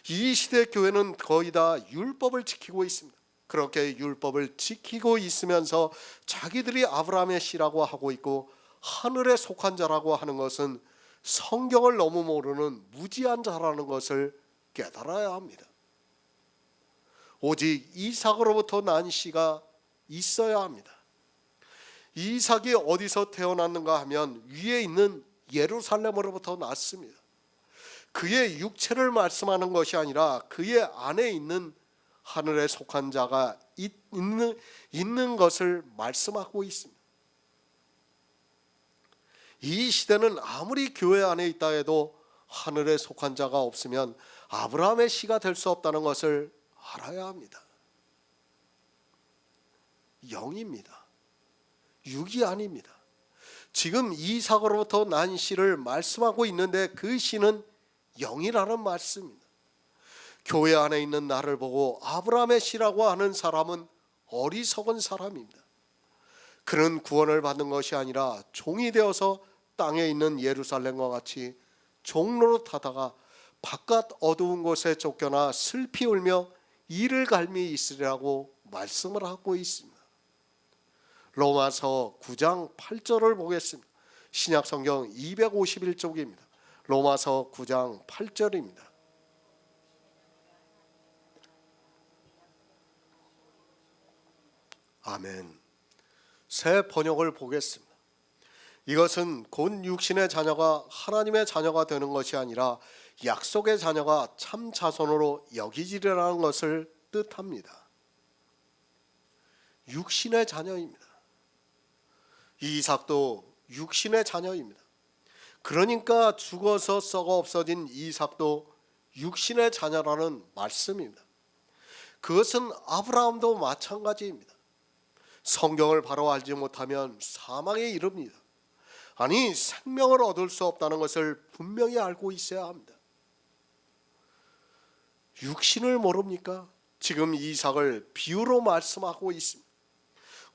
이 시대 교회는 거의 다 율법을 지키고 있습니다. 그렇게 율법을 지키고 있으면서 자기들이 아브라함의 씨라고 하고 있고 하늘에 속한 자라고 하는 것은 성경을 너무 모르는 무지한 자라는 것을 깨달아야 합니다. 오직 이삭으로부터 난 씨가 있어야 합니다. 이삭이 어디서 태어났는가 하면 위에 있는 예루살렘으로부터 났습니다. 그의 육체를 말씀하는 것이 아니라 그의 안에 있는 하늘에 속한 자가 있는 것을 말씀하고 있습니다. 이 시대는 아무리 교회 안에 있다 해도 하늘에 속한 자가 없으면 아브라함의 씨가 될 수 없다는 것을 알아야 합니다. 영입니다. 육이 아닙니다. 지금 이삭으로부터 난 씨를 말씀하고 있는데 그 씨는 영이라는 말씀입니다. 교회 안에 있는 나를 보고 아브라함의 씨라고 하는 사람은 어리석은 사람입니다. 그는 구원을 받는 것이 아니라 종이 되어서 땅에 있는 예루살렘과 같이 종로로 타다가 바깥 어두운 곳에 쫓겨나 슬피 울며 이를 갈미 있으리라고 말씀을 하고 있습니다. 로마서 9장 8절을 보겠습니다. 신약성경 251쪽입니다. 로마서 9장 8절입니다. 아멘. 새 번역을 보겠습니다. 이것은 곧 육신의 자녀가 하나님의 자녀가 되는 것이 아니라 약속의 자녀가 참 자손으로 여기지리라는 것을 뜻합니다. 육신의 자녀입니다. 이삭도 육신의 자녀입니다. 그러니까 죽어서 썩어 없어진 이삭도 육신의 자녀라는 말씀입니다. 그것은 아브라함도 마찬가지입니다. 성경을 바로 알지 못하면 사망에 이릅니다. 아니, 생명을 얻을 수 없다는 것을 분명히 알고 있어야 합니다. 육신을 모릅니까? 지금 이삭을 비유로 말씀하고 있습니다.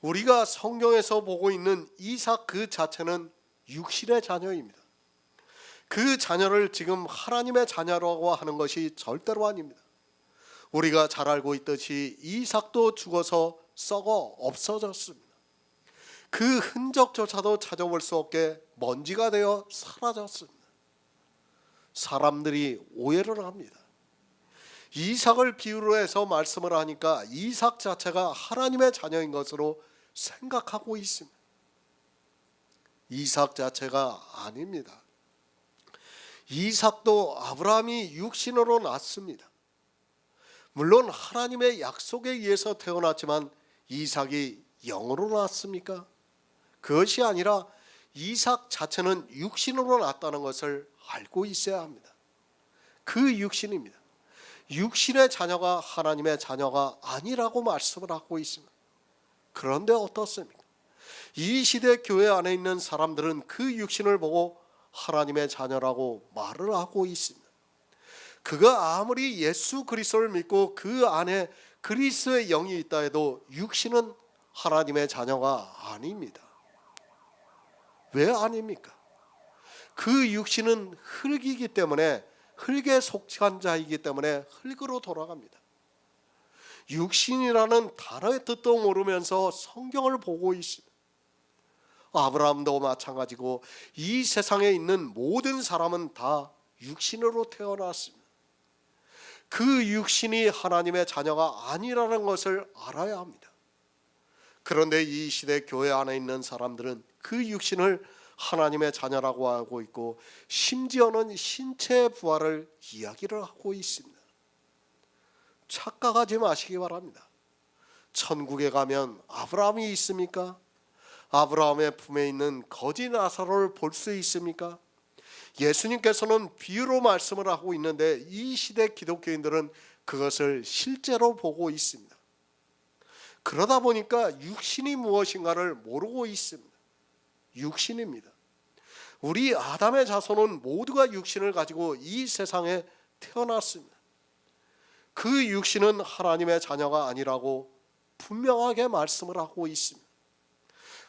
우리가 성경에서 보고 있는 이삭 그 자체는 육신의 자녀입니다. 그 자녀를 지금 하나님의 자녀라고 하는 것이 절대로 아닙니다. 우리가 잘 알고 있듯이 이삭도 죽어서 썩어 없어졌습니다. 그 흔적조차도 찾아볼 수 없게 먼지가 되어 사라졌습니다. 사람들이 오해를 합니다. 이삭을 비유로 해서 말씀을 하니까 이삭 자체가 하나님의 자녀인 것으로 생각하고 있습니다. 이삭 자체가 아닙니다. 이삭도 아브라함이 육신으로 낳습니다. 물론 하나님의 약속에 의해서 태어났지만 이삭이 영으로 낳았습니까? 그것이 아니라 이삭 자체는 육신으로 낳았다는 것을 알고 있어야 합니다. 그 육신입니다. 육신의 자녀가 하나님의 자녀가 아니라고 말씀을 하고 있습니다. 그런데 어떻습니까? 이 시대 교회 안에 있는 사람들은 그 육신을 보고 하나님의 자녀라고 말을 하고 있습니다. 그가 아무리 예수 그리스도를 믿고 그 안에 그리스도의 영이 있다 해도 육신은 하나님의 자녀가 아닙니다. 왜 아닙니까? 그 육신은 흙이기 때문에, 흙에 속한 자이기 때문에 흙으로 돌아갑니다. 육신이라는 단어의 뜻도 모르면서 성경을 보고 있습니다. 아브라함도 마찬가지고 이 세상에 있는 모든 사람은 다 육신으로 태어났습니다. 그 육신이 하나님의 자녀가 아니라는 것을 알아야 합니다. 그런데 이 시대 교회 안에 있는 사람들은 그 육신을 하나님의 자녀라고 하고 있고 심지어는 신체의 부활을 이야기를 하고 있습니다. 착각하지 마시기 바랍니다. 천국에 가면 아브라함이 있습니까? 아브라함의 품에 있는 거지 나사로를 볼 수 있습니까? 예수님께서는 비유로 말씀을 하고 있는데 이 시대 기독교인들은 그것을 실제로 보고 있습니다. 그러다 보니까 육신이 무엇인가를 모르고 있습니다. 육신입니다. 우리 아담의 자손은 모두가 육신을 가지고 이 세상에 태어났습니다. 그 육신은 하나님의 자녀가 아니라고 분명하게 말씀을 하고 있습니다.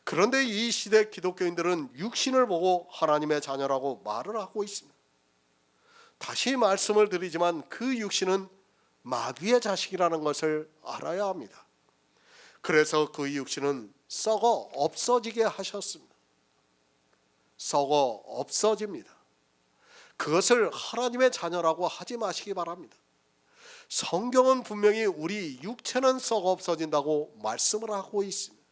그런데 이 시대 기독교인들은 육신을 보고 하나님의 자녀라고 말을 하고 있습니다. 다시 말씀을 드리지만 그 육신은 마귀의 자식이라는 것을 알아야 합니다. 그래서 그 육신은 썩어 없어지게 하셨습니다. 썩어 없어집니다. 그것을 하나님의 자녀라고 하지 마시기 바랍니다. 성경은 분명히 우리 육체는 썩어 없어진다고 말씀을 하고 있습니다.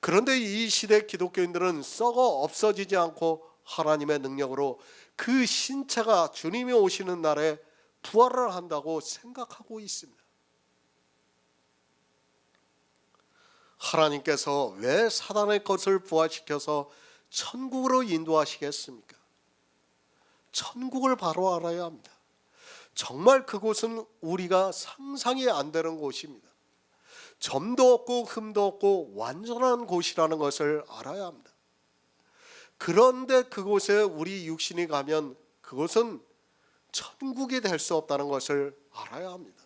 그런데 이 시대 기독교인들은 썩어 없어지지 않고 하나님의 능력으로 그 신체가 주님이 오시는 날에 부활을 한다고 생각하고 있습니다. 하나님께서 왜 사단의 것을 부활시켜서 천국으로 인도하시겠습니까? 천국을 바로 알아야 합니다. 정말 그곳은 우리가 상상이 안 되는 곳입니다. 점도 없고 흠도 없고 완전한 곳이라는 것을 알아야 합니다. 그런데 그곳에 우리 육신이 가면 그것은 천국이 될 수 없다는 것을 알아야 합니다.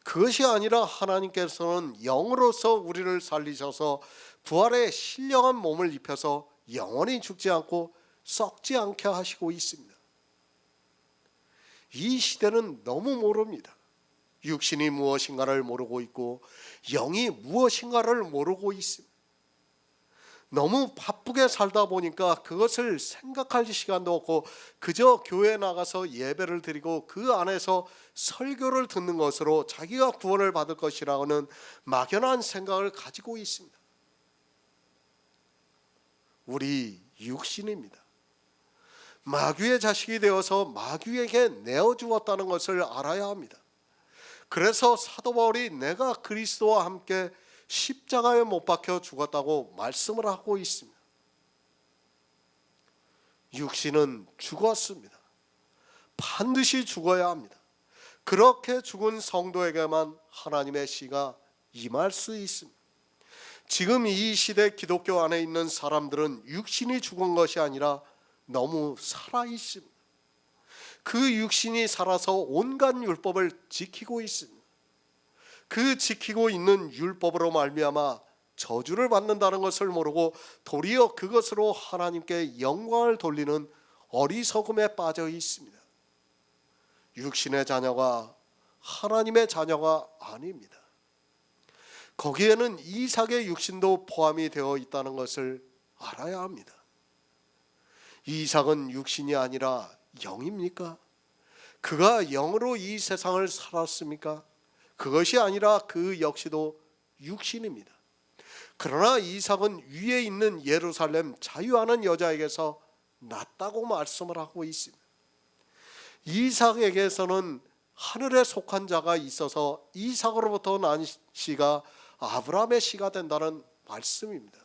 그것이 아니라 하나님께서는 영으로서 우리를 살리셔서 부활의 신령한 몸을 입혀서 영원히 죽지 않고 썩지 않게 하시고 있습니다. 이 시대는 너무 모릅니다. 육신이 무엇인가를 모르고 있고 영이 무엇인가를 모르고 있습니다. 너무 바쁘게 살다 보니까 그것을 생각할 시간도 없고 그저 교회에 나가서 예배를 드리고 그 안에서 설교를 듣는 것으로 자기가 구원을 받을 것이라고는 막연한 생각을 가지고 있습니다. 우리 육신입니다. 마귀의 자식이 되어서 마귀에게 내어주었다는 것을 알아야 합니다. 그래서 사도 바울이 내가 그리스도와 함께 십자가에 못 박혀 죽었다고 말씀을 하고 있습니다. 육신은 죽었습니다. 반드시 죽어야 합니다. 그렇게 죽은 성도에게만 하나님의 씨가 임할 수 있습니다. 지금 이 시대 기독교 안에 있는 사람들은 육신이 죽은 것이 아니라 너무 살아 있습니다. 그 육신이 살아서 온갖 율법을 지키고 있습니다. 그 지키고 있는 율법으로 말미암아 저주를 받는다는 것을 모르고 도리어 그것으로 하나님께 영광을 돌리는 어리석음에 빠져 있습니다. 육신의 자녀가 하나님의 자녀가 아닙니다. 거기에는 이삭의 육신도 포함이 되어 있다는 것을 알아야 합니다. 이삭은 육신이 아니라 영입니까? 그가 영으로 이 세상을 살았습니까? 그것이 아니라 그 역시도 육신입니다. 그러나 이삭은 위에 있는 예루살렘 자유하는 여자에게서 낫다고 말씀을 하고 있습니다. 이삭에게서는 하늘에 속한 자가 있어서 이삭으로부터 난 씨가 아브라함의 씨가 된다는 말씀입니다.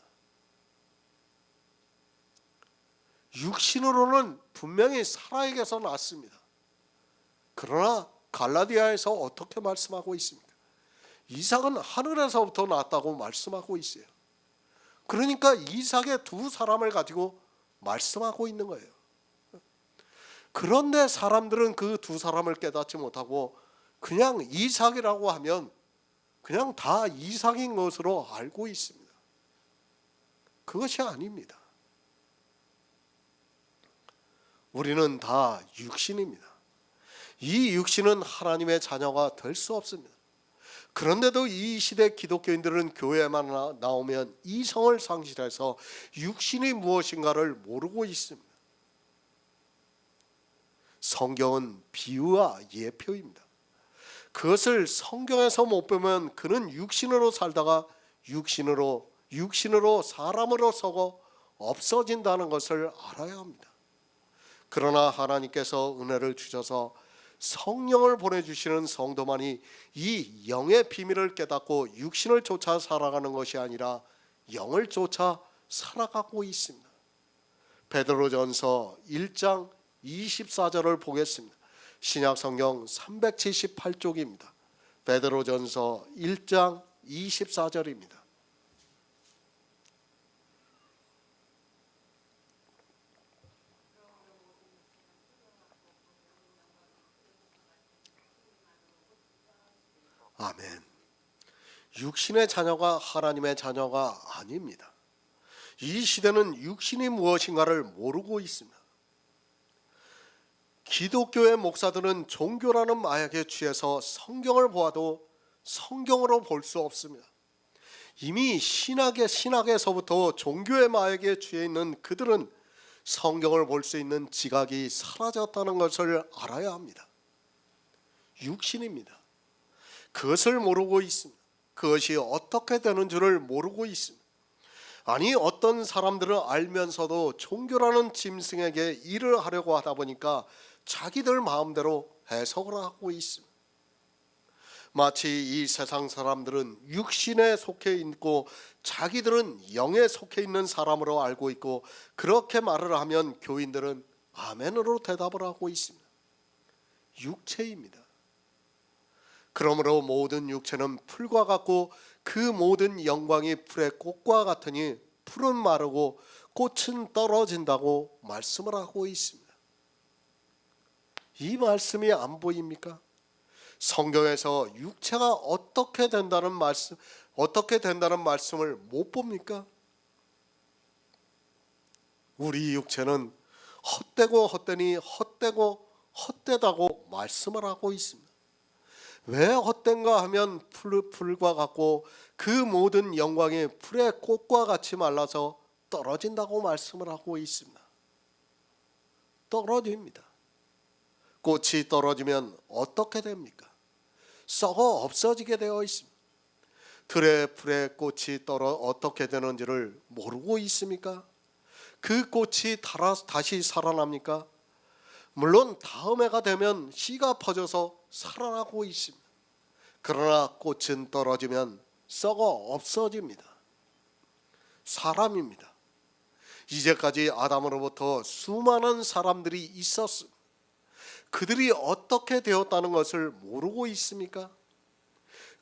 육신으로는 분명히 사라에게서 났습니다. 그러나 갈라디아에서 어떻게 말씀하고 있습니까? 이삭은 하늘에서부터 났다고 말씀하고 있어요. 그러니까 이삭의 두 사람을 가지고 말씀하고 있는 거예요. 그런데 사람들은 그 두 사람을 깨닫지 못하고 그냥 이삭이라고 하면 그냥 다 이삭인 것으로 알고 있습니다. 그것이 아닙니다. 우리는 다 육신입니다. 이 육신은 하나님의 자녀가 될 수 없습니다. 그런데도 이 시대 기독교인들은 교회에만 나오면 이성을 상실해서 육신이 무엇인가를 모르고 있습니다. 성경은 비유와 예표입니다. 그것을 성경에서 못 보면 그는 육신으로 살다가 육신으로 사람으로 썩어 없어진다는 것을 알아야 합니다. 그러나 하나님께서 은혜를 주셔서 성령을 보내주시는 성도만이 이 영의 비밀을 깨닫고 육신을 쫓아 살아가는 것이 아니라 영을 쫓아 살아가고 있습니다. 베드로전서 1장 24절을 보겠습니다. 신약성경 378쪽입니다. 베드로전서 1장 24절입니다. 아멘. 육신의 자녀가 하나님의 자녀가 아닙니다. 이 시대는 육신이 무엇인가를 모르고 있습니다. 기독교의 목사들은 종교라는 마약에 취해서 성경을 보아도 성경으로 볼 수 없습니다. 이미 신학에서부터 종교의 마약에 취해 있는 그들은 성경을 볼 수 있는 지각이 사라졌다는 것을 알아야 합니다. 육신입니다. 그것을 모르고 있습니다. 그것이 어떻게 되는 줄을 모르고 있습니다. 아니 어떤 사람들은 알면서도 종교라는 짐승에게 일을 하려고 하다 보니까 자기들 마음대로 해석을 하고 있습니다. 마치 이 세상 사람들은 육신에 속해 있고 자기들은 영에 속해 있는 사람으로 알고 있고 그렇게 말을 하면 교인들은 아멘으로 대답을 하고 있습니다. 육체입니다. 그러므로 모든 육체는 풀과 같고 그 모든 영광이 풀의 꽃과 같으니 풀은 마르고 꽃은 떨어진다고 말씀을 하고 있습니다. 이 말씀이 안 보입니까? 성경에서 육체가 어떻게 된다는 말씀을 못 봅니까? 우리 육체는 헛되고 헛되니 헛되고 헛되다고 말씀을 하고 있습니다. 왜 헛된가 하면 풀과 같고 그 모든 영광이 풀의 꽃과 같이 말라서 떨어진다고 말씀을 하고 있습니다. 떨어집니다. 꽃이 떨어지면 어떻게 됩니까? 썩어 없어지게 되어 있습니다. 들의 풀의 꽃이 어떻게 되는지를 모르고 있습니까? 그 꽃이 다시 살아납니까? 물론 다음 해가 되면 씨가 퍼져서 살아나고 있습니다. 그러나 꽃은 떨어지면 썩어 없어집니다. 사람입니다. 이제까지 아담으로부터 수많은 사람들이 있었습니다. 그들이 어떻게 되었다는 것을 모르고 있습니까?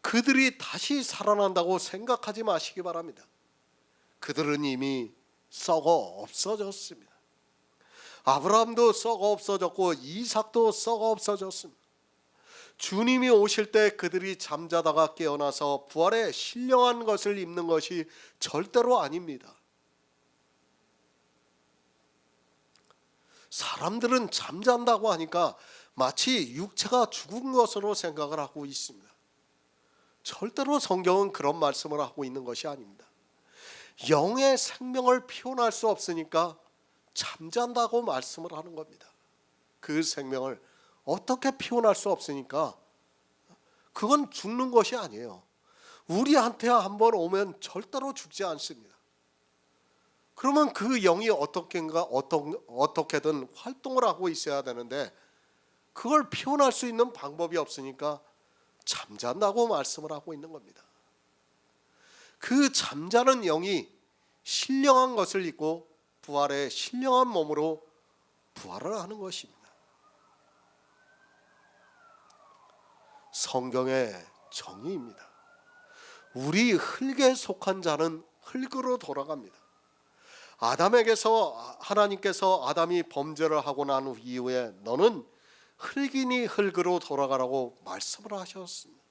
그들이 다시 살아난다고 생각하지 마시기 바랍니다. 그들은 이미 썩어 없어졌습니다. 아브라함도 썩어 없어졌고 이삭도 썩어 없어졌습니다. 주님이 오실 때 그들이 잠자다가 깨어나서 부활의 신령한 것을 입는 것이 절대로 아닙니다. 사람들은 잠잔다고 하니까 마치 육체가 죽은 것으로 생각을 하고 있습니다. 절대로 성경은 그런 말씀을 하고 있는 것이 아닙니다. 영의 생명을 피워날 수 없으니까 잠잔다고 말씀을 하는 겁니다. 그 생명을 어떻게 피워날 수 없으니까 그건 죽는 것이 아니에요. 우리한테 한번 오면 절대로 죽지 않습니다. 그러면 그 영이 어떻게든 활동을 하고 있어야 되는데 그걸 표현할 수 있는 방법이 없으니까 잠잔다고 말씀을 하고 있는 겁니다. 그 잠자는 영이 신령한 것을 입고 부활의 신령한 몸으로 부활을 하는 것입니다. 성경의 정의입니다. 우리 흙에 속한 자는 흙으로 돌아갑니다. 하나님께서 아담이 범죄를 하고 난 이후에 너는 흙이니 흙으로 돌아가라고 말씀을 하셨습니다.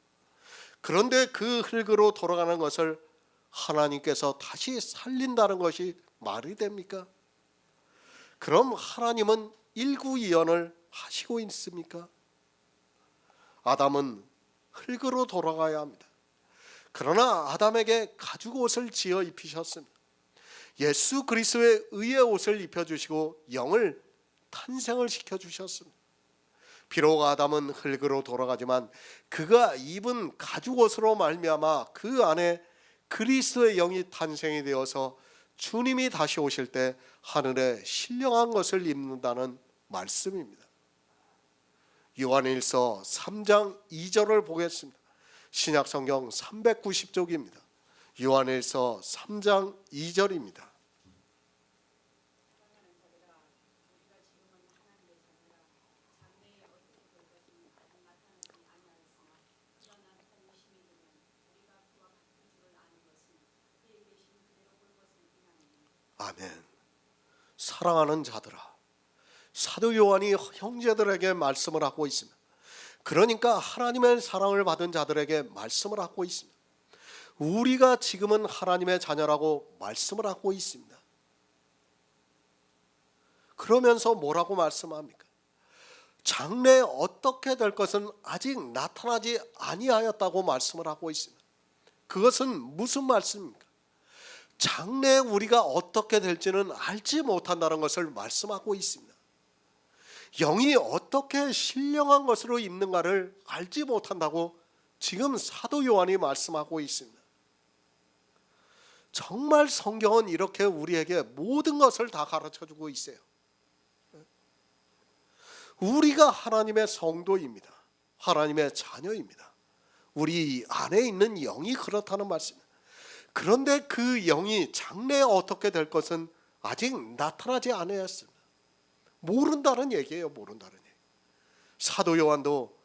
그런데 그 흙으로 돌아가는 것을 하나님께서 다시 살린다는 것이 말이 됩니까? 그럼 하나님은 일구이연을 하시고 있습니까? 아담은 흙으로 돌아가야 합니다. 그러나 아담에게 가죽 옷을 지어 입히셨습니다. 예수 그리스도의 의의 옷을 입혀주시고 영을 탄생을 시켜주셨습니다. 비록 아담은 흙으로 돌아가지만 그가 입은 가죽 옷으로 말미암아 그 안에 그리스도의 영이 탄생이 되어서 주님이 다시 오실 때 하늘에 신령한 것을 입는다는 말씀입니다. 요한일서 3장 2절을 보겠습니다. 신약성경 390쪽입니다. 요한일서 3장 2절입니다. 아멘. 사랑하는 자들아, 사도 요한이 형제들에게 말씀을 하고 있습니다. 그러니까 하나님의 사랑을 받은 자들에게 말씀을 하고 있습니다. 우리가 지금은 하나님의 자녀라고 말씀을 하고 있습니다. 그러면서 뭐라고 말씀합니까? 장래에 어떻게 될 것은 아직 나타나지 아니하였다고 말씀을 하고 있습니다. 그것은 무슨 말씀입니까? 장래에 우리가 어떻게 될지는 알지 못한다는 것을 말씀하고 있습니다. 영이 어떻게 신령한 것으로 입는가를 알지 못한다고 지금 사도 요한이 말씀하고 있습니다. 정말 성경은 이렇게 우리에게 모든 것을 다 가르쳐주고 있어요. 우리가 하나님의 성도입니다. 하나님의 자녀입니다. 우리 안에 있는 영이 그렇다는 말씀입니다. 그런데 그 영이 장래에 어떻게 될 것은 아직 나타나지 않았습니다. 모른다는 얘기예요. 모른다는 얘기. 사도 요한도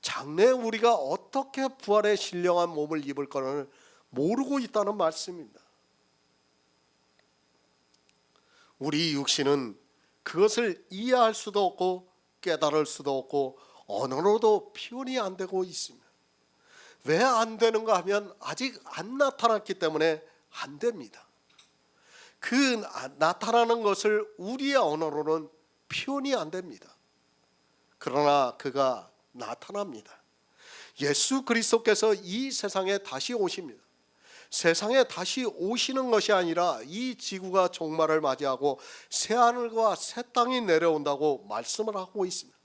장래에 우리가 어떻게 부활의 신령한 몸을 입을 거를 모르고 있다는 말씀입니다. 우리 육신은 그것을 이해할 수도 없고 깨달을 수도 없고 언어로도 표현이 안 되고 있습니다. 왜 안 되는가 하면 아직 안 나타났기 때문에 안 됩니다. 그 나타나는 것을 우리의 언어로는 표현이 안 됩니다. 그러나 그가 나타납니다. 예수 그리스도께서 이 세상에 다시 오십니다. 세상에 다시 오시는 것이 아니라 이 지구가 종말을 맞이하고 새하늘과 새 땅이 내려온다고 말씀을 하고 있습니다.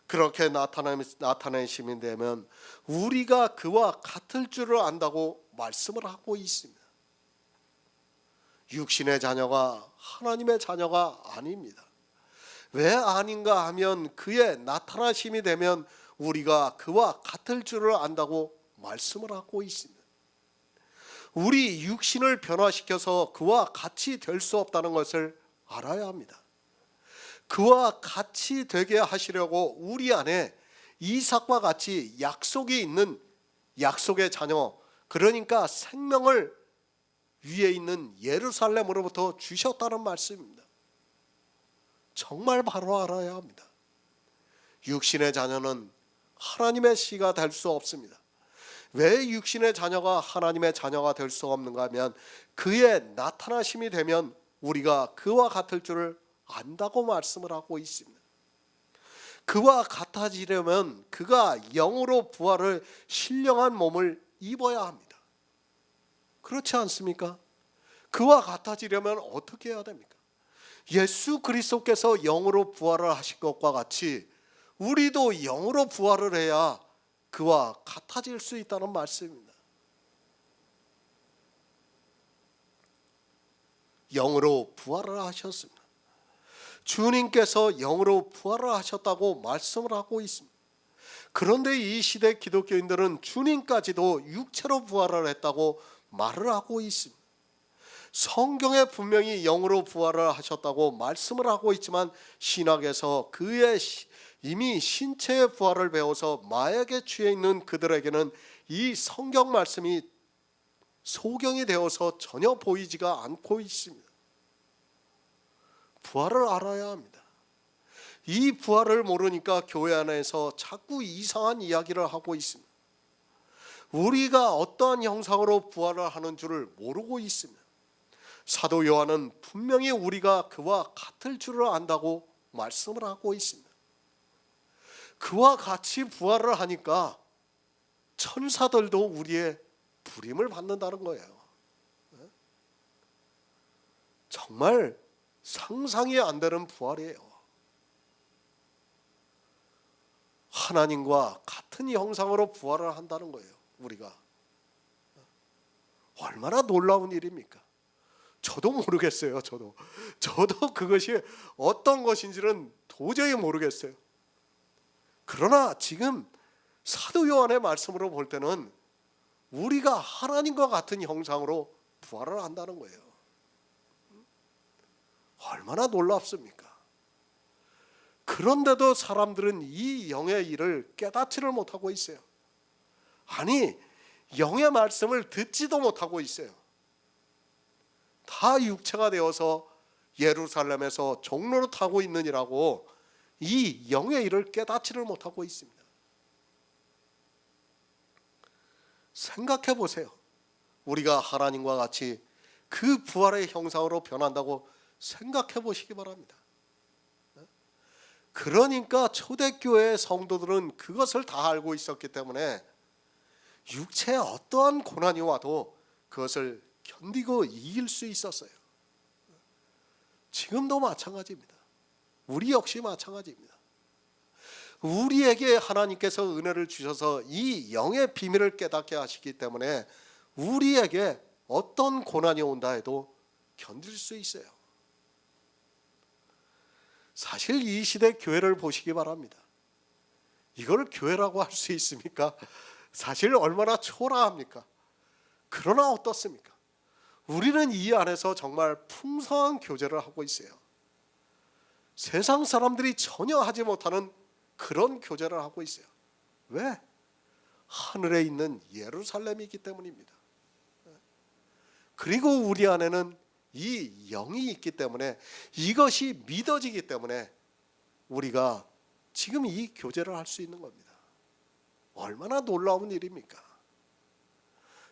그렇게 나타내심이 되면 우리가 그와 같을 줄을 안다고 말씀을 하고 있습니다. 육신의 자녀가 하나님의 자녀가 아닙니다. 왜 아닌가 하면 그의 나타나심이 되면 우리가 그와 같을 줄을 안다고 말씀을 하고 있습니다. 우리 육신을 변화시켜서 그와 같이 될 수 없다는 것을 알아야 합니다. 그와 같이 되게 하시려고 우리 안에 이삭과 같이 약속이 있는 약속의 자녀, 그러니까 생명을 위에 있는 예루살렘으로부터 주셨다는 말씀입니다. 정말 바로 알아야 합니다. 육신의 자녀는 하나님의 씨가 될 수 없습니다. 왜 육신의 자녀가 하나님의 자녀가 될 수 없는가 하면 그의 나타나심이 되면 우리가 그와 같을 줄을 안다고 말씀을 하고 있습니다. 그와 같아지려면 그가 영으로 부활을 신령한 몸을 입어야 합니다. 그렇지 않습니까? 그와 같아지려면 어떻게 해야 됩니까? 예수 그리스도께서 영으로 부활을 하신 것과 같이 우리도 영으로 부활을 해야 그와 같아질 수 있다는 말씀입니다. 영으로 부활을 하셨습니다. 주님께서 영으로 부활을 하셨다고 말씀을 하고 있습니다. 그런데 이 시대 기독교인들은 주님까지도 육체로 부활을 했다고 말을 하고 있습니다. 성경에 분명히 영으로 부활을 하셨다고 말씀을 하고 있지만 신학에서 그의 이미 신체의 부활을 배워서 마약에 취해 있는 그들에게는 이 성경 말씀이 소경이 되어서 전혀 보이지가 않고 있습니다. 부활을 알아야 합니다. 이 부활을 모르니까 교회 안에서 자꾸 이상한 이야기를 하고 있습니다. 우리가 어떠한 형상으로 부활을 하는 줄을 모르고 있습니다. 사도 요한은 분명히 우리가 그와 같을 줄을 안다고 말씀을 하고 있습니다. 그와 같이 부활을 하니까 천사들도 우리의 부림을 받는다는 거예요. 정말 상상이 안 되는 부활이에요. 하나님과 같은 형상으로 부활을 한다는 거예요. 우리가 얼마나 놀라운 일입니까? 저도 모르겠어요. 저도 그것이 어떤 것인지는 도저히 모르겠어요. 그러나 지금 사도 요한의 말씀으로 볼 때는 우리가 하나님과 같은 형상으로 부활을 한다는 거예요. 얼마나 놀랍습니까? 그런데도 사람들은 이 영의 일을 깨닫지를 못하고 있어요. 아니, 영의 말씀을 듣지도 못하고 있어요. 다 육체가 되어서 예루살렘에서 종로를 타고 있느니라고 이 영의 일을 깨닫지를 못하고 있습니다. 생각해 보세요. 우리가 하나님과 같이 그 부활의 형상으로 변한다고 생각해 보시기 바랍니다. 그러니까 초대교회의 성도들은 그것을 다 알고 있었기 때문에 육체에 어떠한 고난이 와도 그것을 견디고 이길 수 있었어요. 지금도 마찬가지입니다. 우리 역시 마찬가지입니다. 우리에게 하나님께서 은혜를 주셔서 이 영의 비밀을 깨닫게 하시기 때문에 우리에게 어떤 고난이 온다 해도 견딜 수 있어요. 사실 이 시대 교회를 보시기 바랍니다. 이걸 교회라고 할 수 있습니까? 사실 얼마나 초라합니까? 그러나 어떻습니까? 우리는 이 안에서 정말 풍성한 교제를 하고 있어요. 세상 사람들이 전혀 하지 못하는 그런 교제를 하고 있어요. 왜? 하늘에 있는 예루살렘이기 때문입니다. 그리고 우리 안에는 이 영이 있기 때문에 이것이 믿어지기 때문에 우리가 지금 이 교제를 할 수 있는 겁니다. 얼마나 놀라운 일입니까?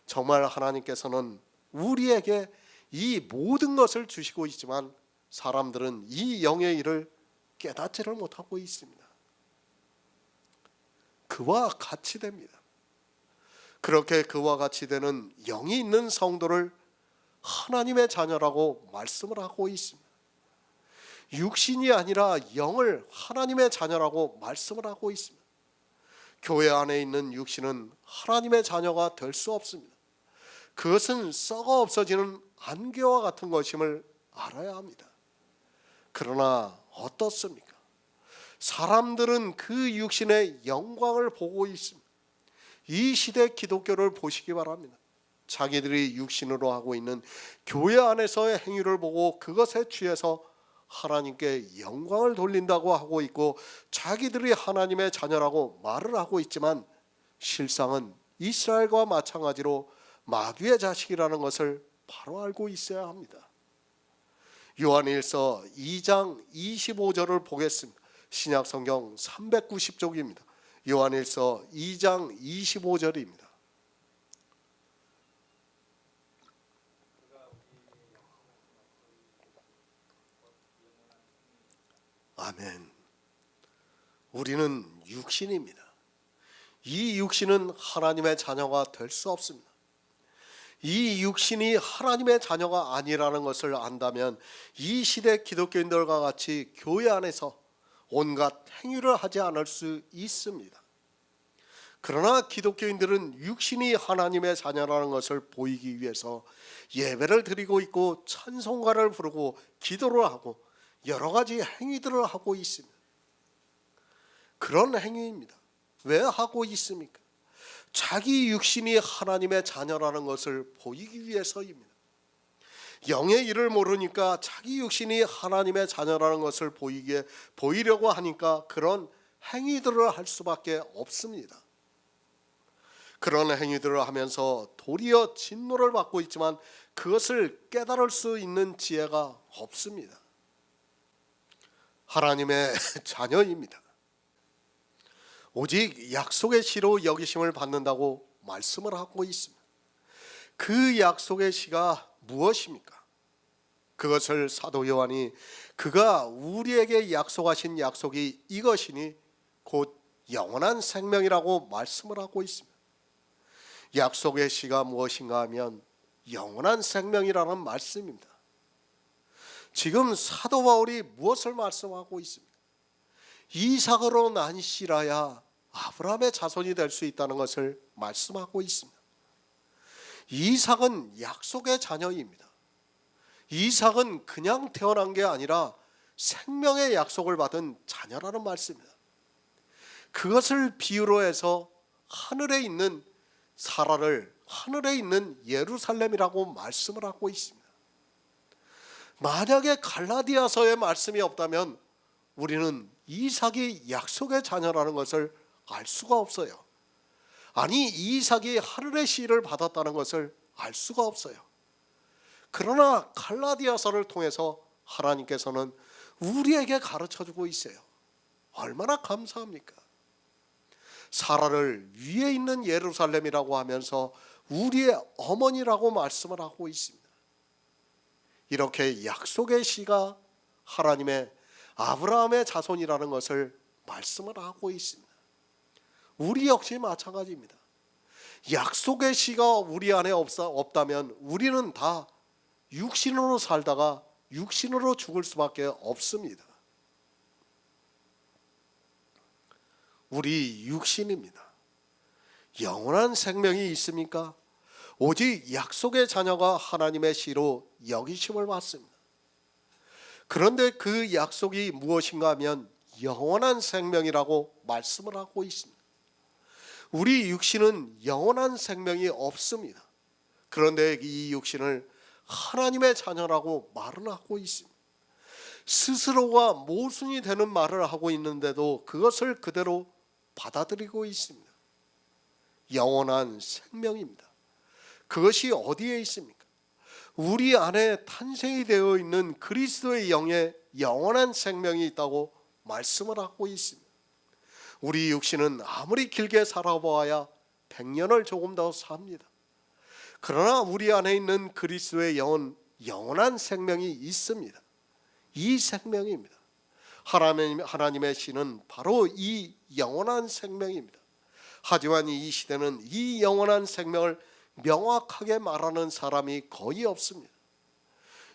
정말 하나님께서는 우리에게 이 모든 것을 주시고 있지만 사람들은 이 영의 일을 깨닫지를 못하고 있습니다. 그와 같이 됩니다. 그렇게 그와 같이 되는 영이 있는 성도를 하나님의 자녀라고 말씀을 하고 있습니다. 육신이 아니라 영을 하나님의 자녀라고 말씀을 하고 있습니다. 교회 안에 있는 육신은 하나님의 자녀가 될 수 없습니다. 그것은 썩어 없어지는 안개와 같은 것임을 알아야 합니다. 그러나 어떻습니까? 사람들은 그 육신의 영광을 보고 있습니다. 이 시대 기독교를 보시기 바랍니다. 자기들이 육신으로 하고 있는 교회 안에서의 행위를 보고 그것에 취해서 하나님께 영광을 돌린다고 하고 있고 자기들이 하나님의 자녀라고 말을 하고 있지만 실상은 이스라엘과 마찬가지로 마귀의 자식이라는 것을 바로 알고 있어야 합니다. 요한일서 2장 25절을 보겠습니다. 신약성경 390쪽입니다. 요한일서 2장 25절입니다. 아멘. 우리는 육신입니다. 이 육신은 하나님의 자녀가 될 수 없습니다. 이 육신이 하나님의 자녀가 아니라는 것을 안다면 이 시대 기독교인들과 같이 교회 안에서 온갖 행위를 하지 않을 수 있습니다. 그러나 기독교인들은 육신이 하나님의 자녀라는 것을 보이기 위해서 예배를 드리고 있고 찬송가를 부르고 기도를 하고 여러 가지 행위들을 하고 있습니다. 그런 행위입니다. 왜 하고 있습니까? 자기 육신이 하나님의 자녀라는 것을 보이기 위해서입니다. 영의 일을 모르니까 자기 육신이 하나님의 자녀라는 것을 보이려고 하니까 그런 행위들을 할 수밖에 없습니다. 그런 행위들을 하면서 도리어 진노를 받고 있지만 그것을 깨달을 수 있는 지혜가 없습니다. 하나님의 자녀입니다. 오직 약속의 씨로 여기심을 받는다고 말씀을 하고 있습니다. 그 약속의 씨가 무엇입니까? 그것을 사도 요한이 그가 우리에게 약속하신 약속이 이것이니 곧 영원한 생명이라고 말씀을 하고 있습니다. 약속의 씨가 무엇인가 하면 영원한 생명이라는 말씀입니다. 지금 사도 바울이 무엇을 말씀하고 있습니까? 이삭으로 난 씨라야 아브라함의 자손이 될 수 있다는 것을 말씀하고 있습니다. 이삭은 약속의 자녀입니다. 이삭은 그냥 태어난 게 아니라 생명의 약속을 받은 자녀라는 말씀입니다. 그것을 비유로 해서 하늘에 있는 사라를 하늘에 있는 예루살렘이라고 말씀을 하고 있습니다. 만약에 갈라디아서의 말씀이 없다면 우리는 이삭이 약속의 자녀라는 것을 알 수가 없어요. 아니, 이삭이 하늘의 씨를 받았다는 것을 알 수가 없어요. 그러나 갈라디아서를 통해서 하나님께서는 우리에게 가르쳐주고 있어요. 얼마나 감사합니까? 사라를 위에 있는 예루살렘이라고 하면서 우리의 어머니라고 말씀을 하고 있습니다. 이렇게 약속의 씨가 하나님의 아브라함의 자손이라는 것을 말씀을 하고 있습니다. 우리 역시 마찬가지입니다. 약속의 씨가 우리 안에 없다면 우리는 다 육신으로 살다가 육신으로 죽을 수밖에 없습니다. 우리 육신입니다. 영원한 생명이 있습니까? 오직 약속의 자녀가 하나님의 씨로 여기심을 받습니다. 그런데 그 약속이 무엇인가 하면 영원한 생명이라고 말씀을 하고 있습니다. 우리 육신은 영원한 생명이 없습니다. 그런데 이 육신을 하나님의 자녀라고 말을 하고 있습니다. 스스로가 모순이 되는 말을 하고 있는데도 그것을 그대로 받아들이고 있습니다. 영원한 생명입니다. 그것이 어디에 있습니까? 우리 안에 탄생이 되어 있는 그리스도의 영에 영원한 생명이 있다고 말씀을 하고 있습니다. 우리 육신은 아무리 길게 살아보아야 100년을 조금 더 삽니다. 그러나 우리 안에 있는 그리스도의 영은 영원한 생명이 있습니다. 이 생명입니다. 하나님의 씨는 바로 이 영원한 생명입니다. 하지만 이 시대는 이 영원한 생명을 명확하게 말하는 사람이 거의 없습니다.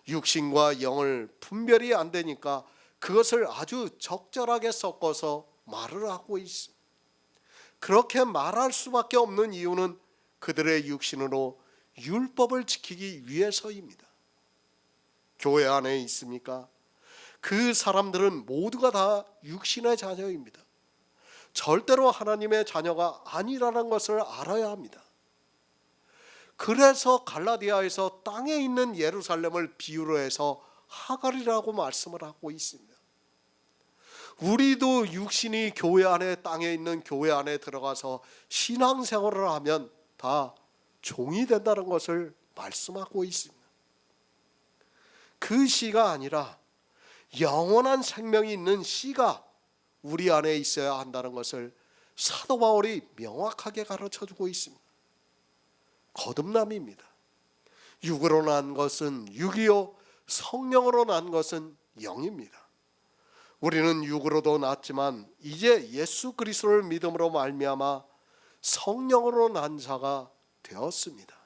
육신과 영을 분별이 안 되니까 그것을 아주 적절하게 섞어서 말을 하고 있습니다. 그렇게 말할 수밖에 없는 이유는 그들의 육신으로 율법을 지키기 위해서입니다. 교회 안에 있습니까? 그 사람들은 모두가 다 육신의 자녀입니다. 절대로 하나님의 자녀가 아니라는 것을 알아야 합니다. 그래서 갈라디아에서 땅에 있는 예루살렘을 비유로 해서 하갈이라고 말씀을 하고 있습니다. 우리도 육신이 교회 안에 땅에 있는 교회 안에 들어가서 신앙생활을 하면 다 종이 된다는 것을 말씀하고 있습니다. 그 씨가 아니라 영원한 생명이 있는 씨가 우리 안에 있어야 한다는 것을 사도 바울이 명확하게 가르쳐주고 있습니다. 거듭남입니다. 육으로 난 것은 육이요 성령으로 난 것은 영입니다. 우리는 육으로도 났지만 이제 예수 그리스도를 믿음으로 말미암아 성령으로 난 자가 되었습니다.